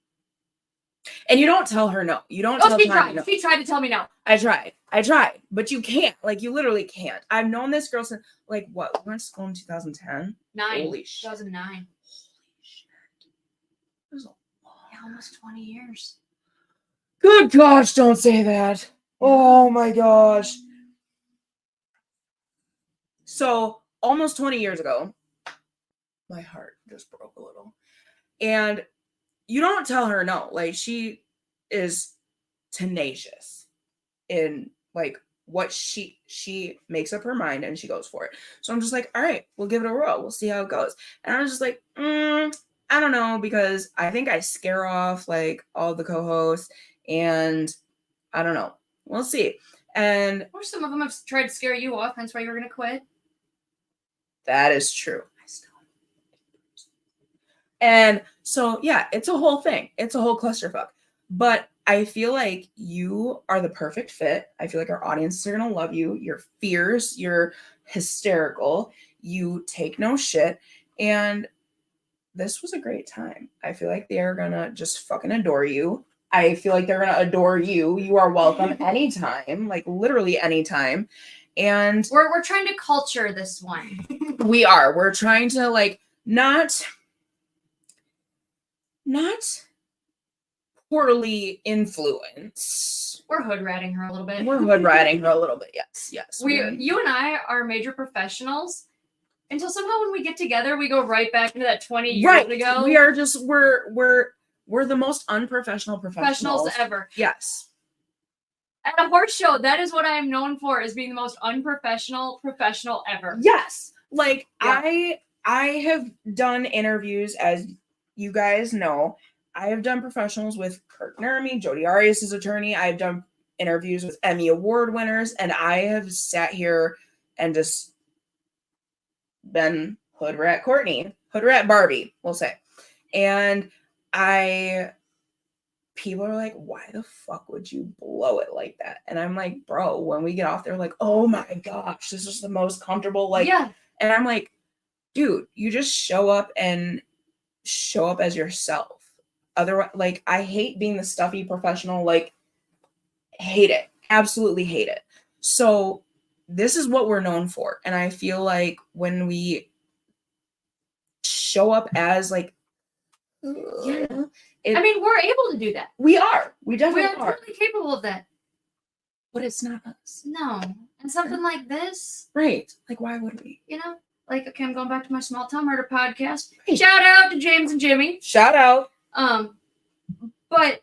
and you don't tell her no. You don't tell her no. She tried to tell me no. I tried. But you can't. Like, you literally can't. I've known this girl since, like, what? We went to school in 2010? 9. Holy shit. 2009. Holy shit. It was almost 20 years. Good gosh, don't say that. Oh my gosh. So, almost 20 years ago, my heart just broke a little. And you don't tell her no. Like, she is tenacious in, like, what she makes up her mind and she goes for it. So I'm just like, all right, we'll give it a whirl. We'll see how it goes. And I was just like, I don't know, because I think I scare off, like, all the co-hosts, and I don't know. We'll see. And or some of them have tried to scare you off, hence why you're going to quit. That is true. And so, yeah, it's a whole thing. It's a whole clusterfuck. But I feel like you are the perfect fit. I feel like our audiences are going to love you. You're fierce. You're hysterical. You take no shit. And this was a great time. I feel like they're going to just fucking adore you. I feel like they're going to adore you. You are welcome anytime, like literally anytime. And we're trying to culture this one. We are. We're trying to, like, not poorly influence. We're hood ratting her a little bit. Yes. You and I are major professionals until somehow when we get together, we go right back into that 20 years ago. We are just we're the most unprofessional professionals ever. Yes. At a horse show, that is what I am known for, is being the most unprofessional professional ever. Yes. Like, yeah. I have done interviews, as you guys know. I have done professionals with Kirk Nermy, Jodi Arias' attorney. I've done interviews with Emmy Award winners, and I have sat here and just been hood rat Courtney, hood rat Barbie, we'll say. And people are like, why the fuck would you blow it like that? And I'm like, bro, when we get off there, like, oh my gosh, this is the most comfortable, like, yeah. And I'm like, dude, you just show up as yourself. Otherwise, like, I hate being the stuffy professional, like, hate it, absolutely hate it. So this is what we're known for. And I feel like when we show up as, like, I mean, we're able to do that. We are. We definitely are. We're totally capable of that. But it's not us. No. And something like this. Right. Like, why would we? You know? Like, okay, I'm going back to my Small Town Murder podcast. Right. Shout out to James and Jimmy. Shout out. But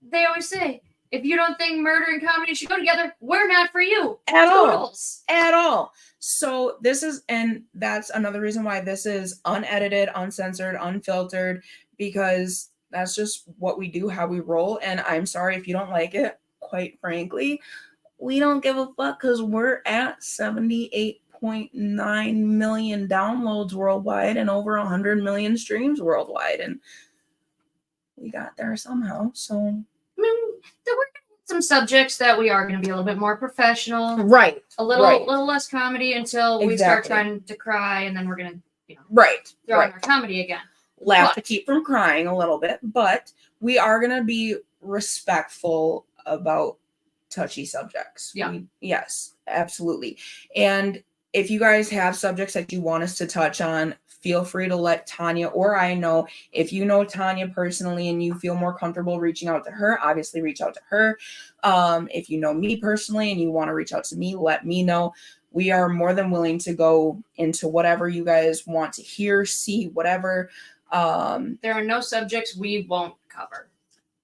they always say, if you don't think murder and comedy should go together, we're not for you. At all. So this is, and that's another reason why this is unedited, uncensored, unfiltered, because that's just what we do, how we roll. And I'm sorry if you don't like it, quite frankly. we don't give a fuck because we're at 78.9 million downloads worldwide and over 100 million streams worldwide. And we got there somehow. So, I mean, there were some subjects that we are going to be a little bit more professional. right. A little, right. little less comedy until we start trying to cry, and then we're going to, throw in our comedy again. Laugh to keep from crying a little bit, but we are going to be respectful about touchy subjects. Yeah. Yes, absolutely. And if you guys have subjects that you want us to touch on, feel free to let Tanya or I know. If you know Tanya personally and you feel more comfortable reaching out to her, obviously reach out to her. If you know me personally and you want to reach out to me, let me know. We are more than willing to go into whatever you guys want to hear, see, whatever. There are no subjects we won't cover.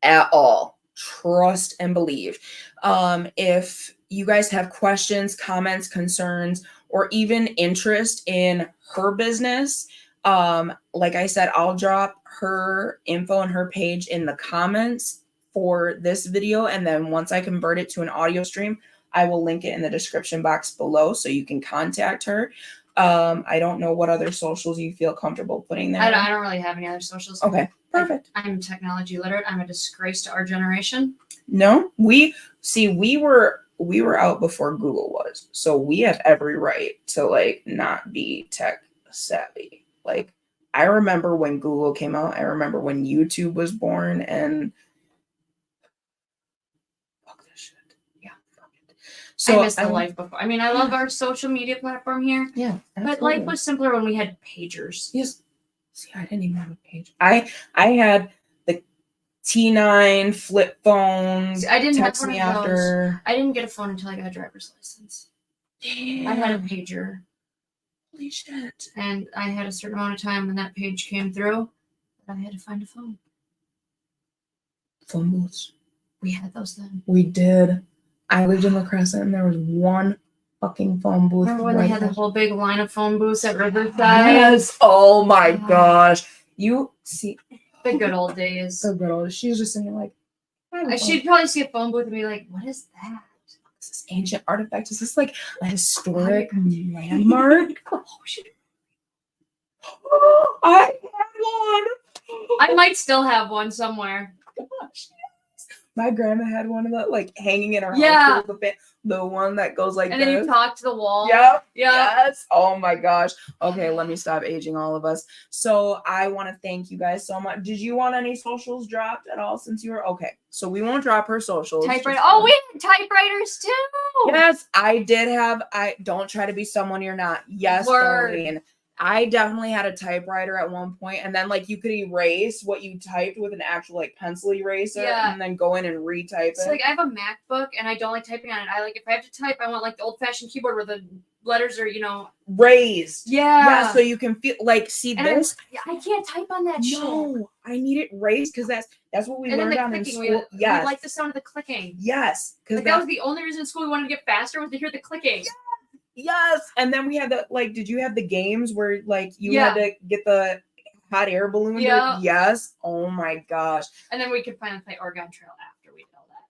At all. Trust and believe. If you guys have questions, comments, concerns, or even interest in her business, like I said, I'll drop her info and her page in the comments for this video. And then once I convert it to an audio stream, I will link it in the description box below so you can contact her. I don't know what other socials you feel comfortable putting there. I don't really have any other socials. Okay, perfect. I'm technology literate. I'm a disgrace to our generation. No, we were out before Google was, so we have every right to not be tech savvy. Like, I remember when Google came out. I remember when YouTube was born, and fuck this shit. Yeah, fuck it. So I miss the life before. I mean, I love our social media platform here. Yeah, but life was simpler when we had pagers. Yes. See, I didn't even have a page. I had the T9 flip phones. See, I didn't text have one me of after. those. I didn't get a phone until I got a driver's license. Damn. I had a pager. Holy shit. And I had a certain amount of time when that page came through that I had to find a phone. Phone booths. We had those then. We did. I lived in La Crescent and there was one fucking phone booth. Remember when they had the whole big line of phone booths at Riverside? Yes. Oh my gosh. You see. The good old days. The good old. She's just sitting like. She'd probably see a phone booth and be like, what is that? Is this ancient artifact? Is this like a historic landmark? Oh, I had one. I might still have one somewhere. Gosh. My grandma had one of that, like hanging in her house. Yeah. The one that goes like and this. then you talk to the wall. Yep. Yeah. Yes. Oh my gosh. Okay, let me stop aging all of us. So I want to thank you guys so much. Did you want any socials dropped at all since you were okay? So we won't drop her socials. Typewriter. Oh, we had typewriters too. Yes, I did have. I don't try to be someone you're not. Yes, Darlene. I definitely had a typewriter at one point, and then you could erase what you typed with an actual pencil eraser, and then go in and retype it. So I have a MacBook, and I don't like typing on it. I if I have to type, I want the old-fashioned keyboard where the letters are raised. Yeah, so you can feel see and this. I can't type on that shit. No, I need it raised because that's what we learned on in school. We like the sound of the clicking. Yes, because that was the only reason in school we wanted to get faster was to hear the clicking. Yes, and then we had the did you have the games where you had to get the hot air balloon? Yeah. Yes. Oh my gosh. And then we could finally play Oregon Trail after we did all that.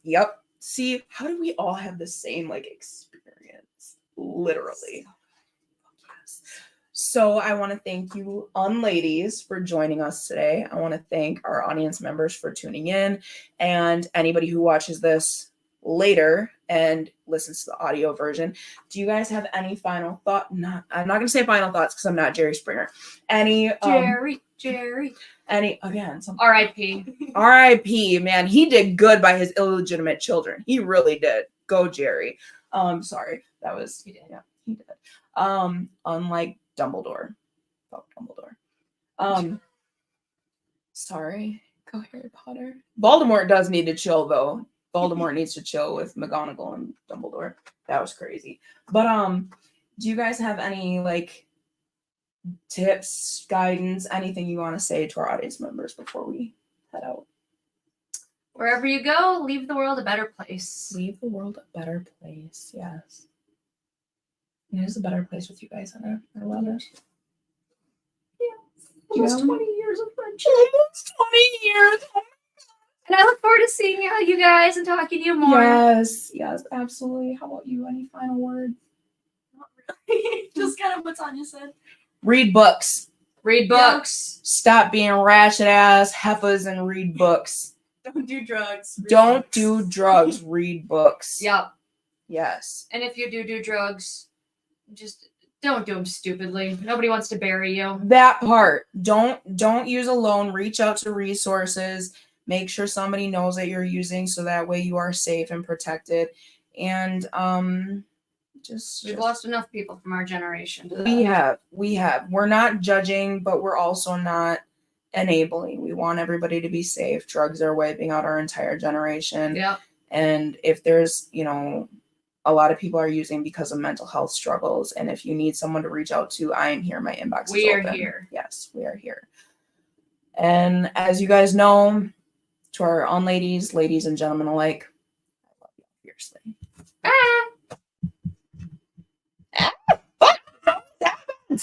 Yep. See, how do we all have the same experience? Literally. Yes. So I want to thank you, Unladies, for joining us today. I want to thank our audience members for tuning in, and anybody who watches this later and listens to the audio version. Do you guys have any final thought? I'm not gonna say final thoughts because I'm not Jerry Springer. Any Jerry. Any again? Some R.I.P. Man, he did good by his illegitimate children. He really did. Go Jerry. Sorry, that was he did. Yeah, he did. Unlike Dumbledore. Fuck Dumbledore. Sorry. Go Harry Potter. Voldemort does need to chill though. Voldemort needs to chill with McGonagall and Dumbledore. That was crazy. But do you guys have any tips, guidance, anything you want to say to our audience members before we head out? Wherever you go, leave the world a better place. Leave the world a better place. Yes. It is a better place with you guys in it. I love it. Yeah. Almost 20 years of friendship. Almost 20 years. And I look forward to seeing you guys and talking to you more. Yes, absolutely. How about you? Any final words? Not really. Just kind of what Tanya said. Read books. Read books. Stop being ratchet ass heifers and read books. Don't do drugs. Read Don't books. do drugs. Read books. Yep. Yes. And if you do drugs, just don't do them stupidly. Nobody wants to bury you. That part. Don't use a loan. Reach out to resources. Make sure somebody knows that you're using, so that way you are safe and protected. And We've lost enough people from our generation. we have. We're not judging, but we're also not enabling. We want everybody to be safe. Drugs are wiping out our entire generation. Yep. And if there's, a lot of people are using because of mental health struggles. And if you need someone to reach out to, I am here. My inbox is open. We are here. Yes, we are here. And as you guys know, to our ladies and gentlemen alike, I love you fiercely. Bye.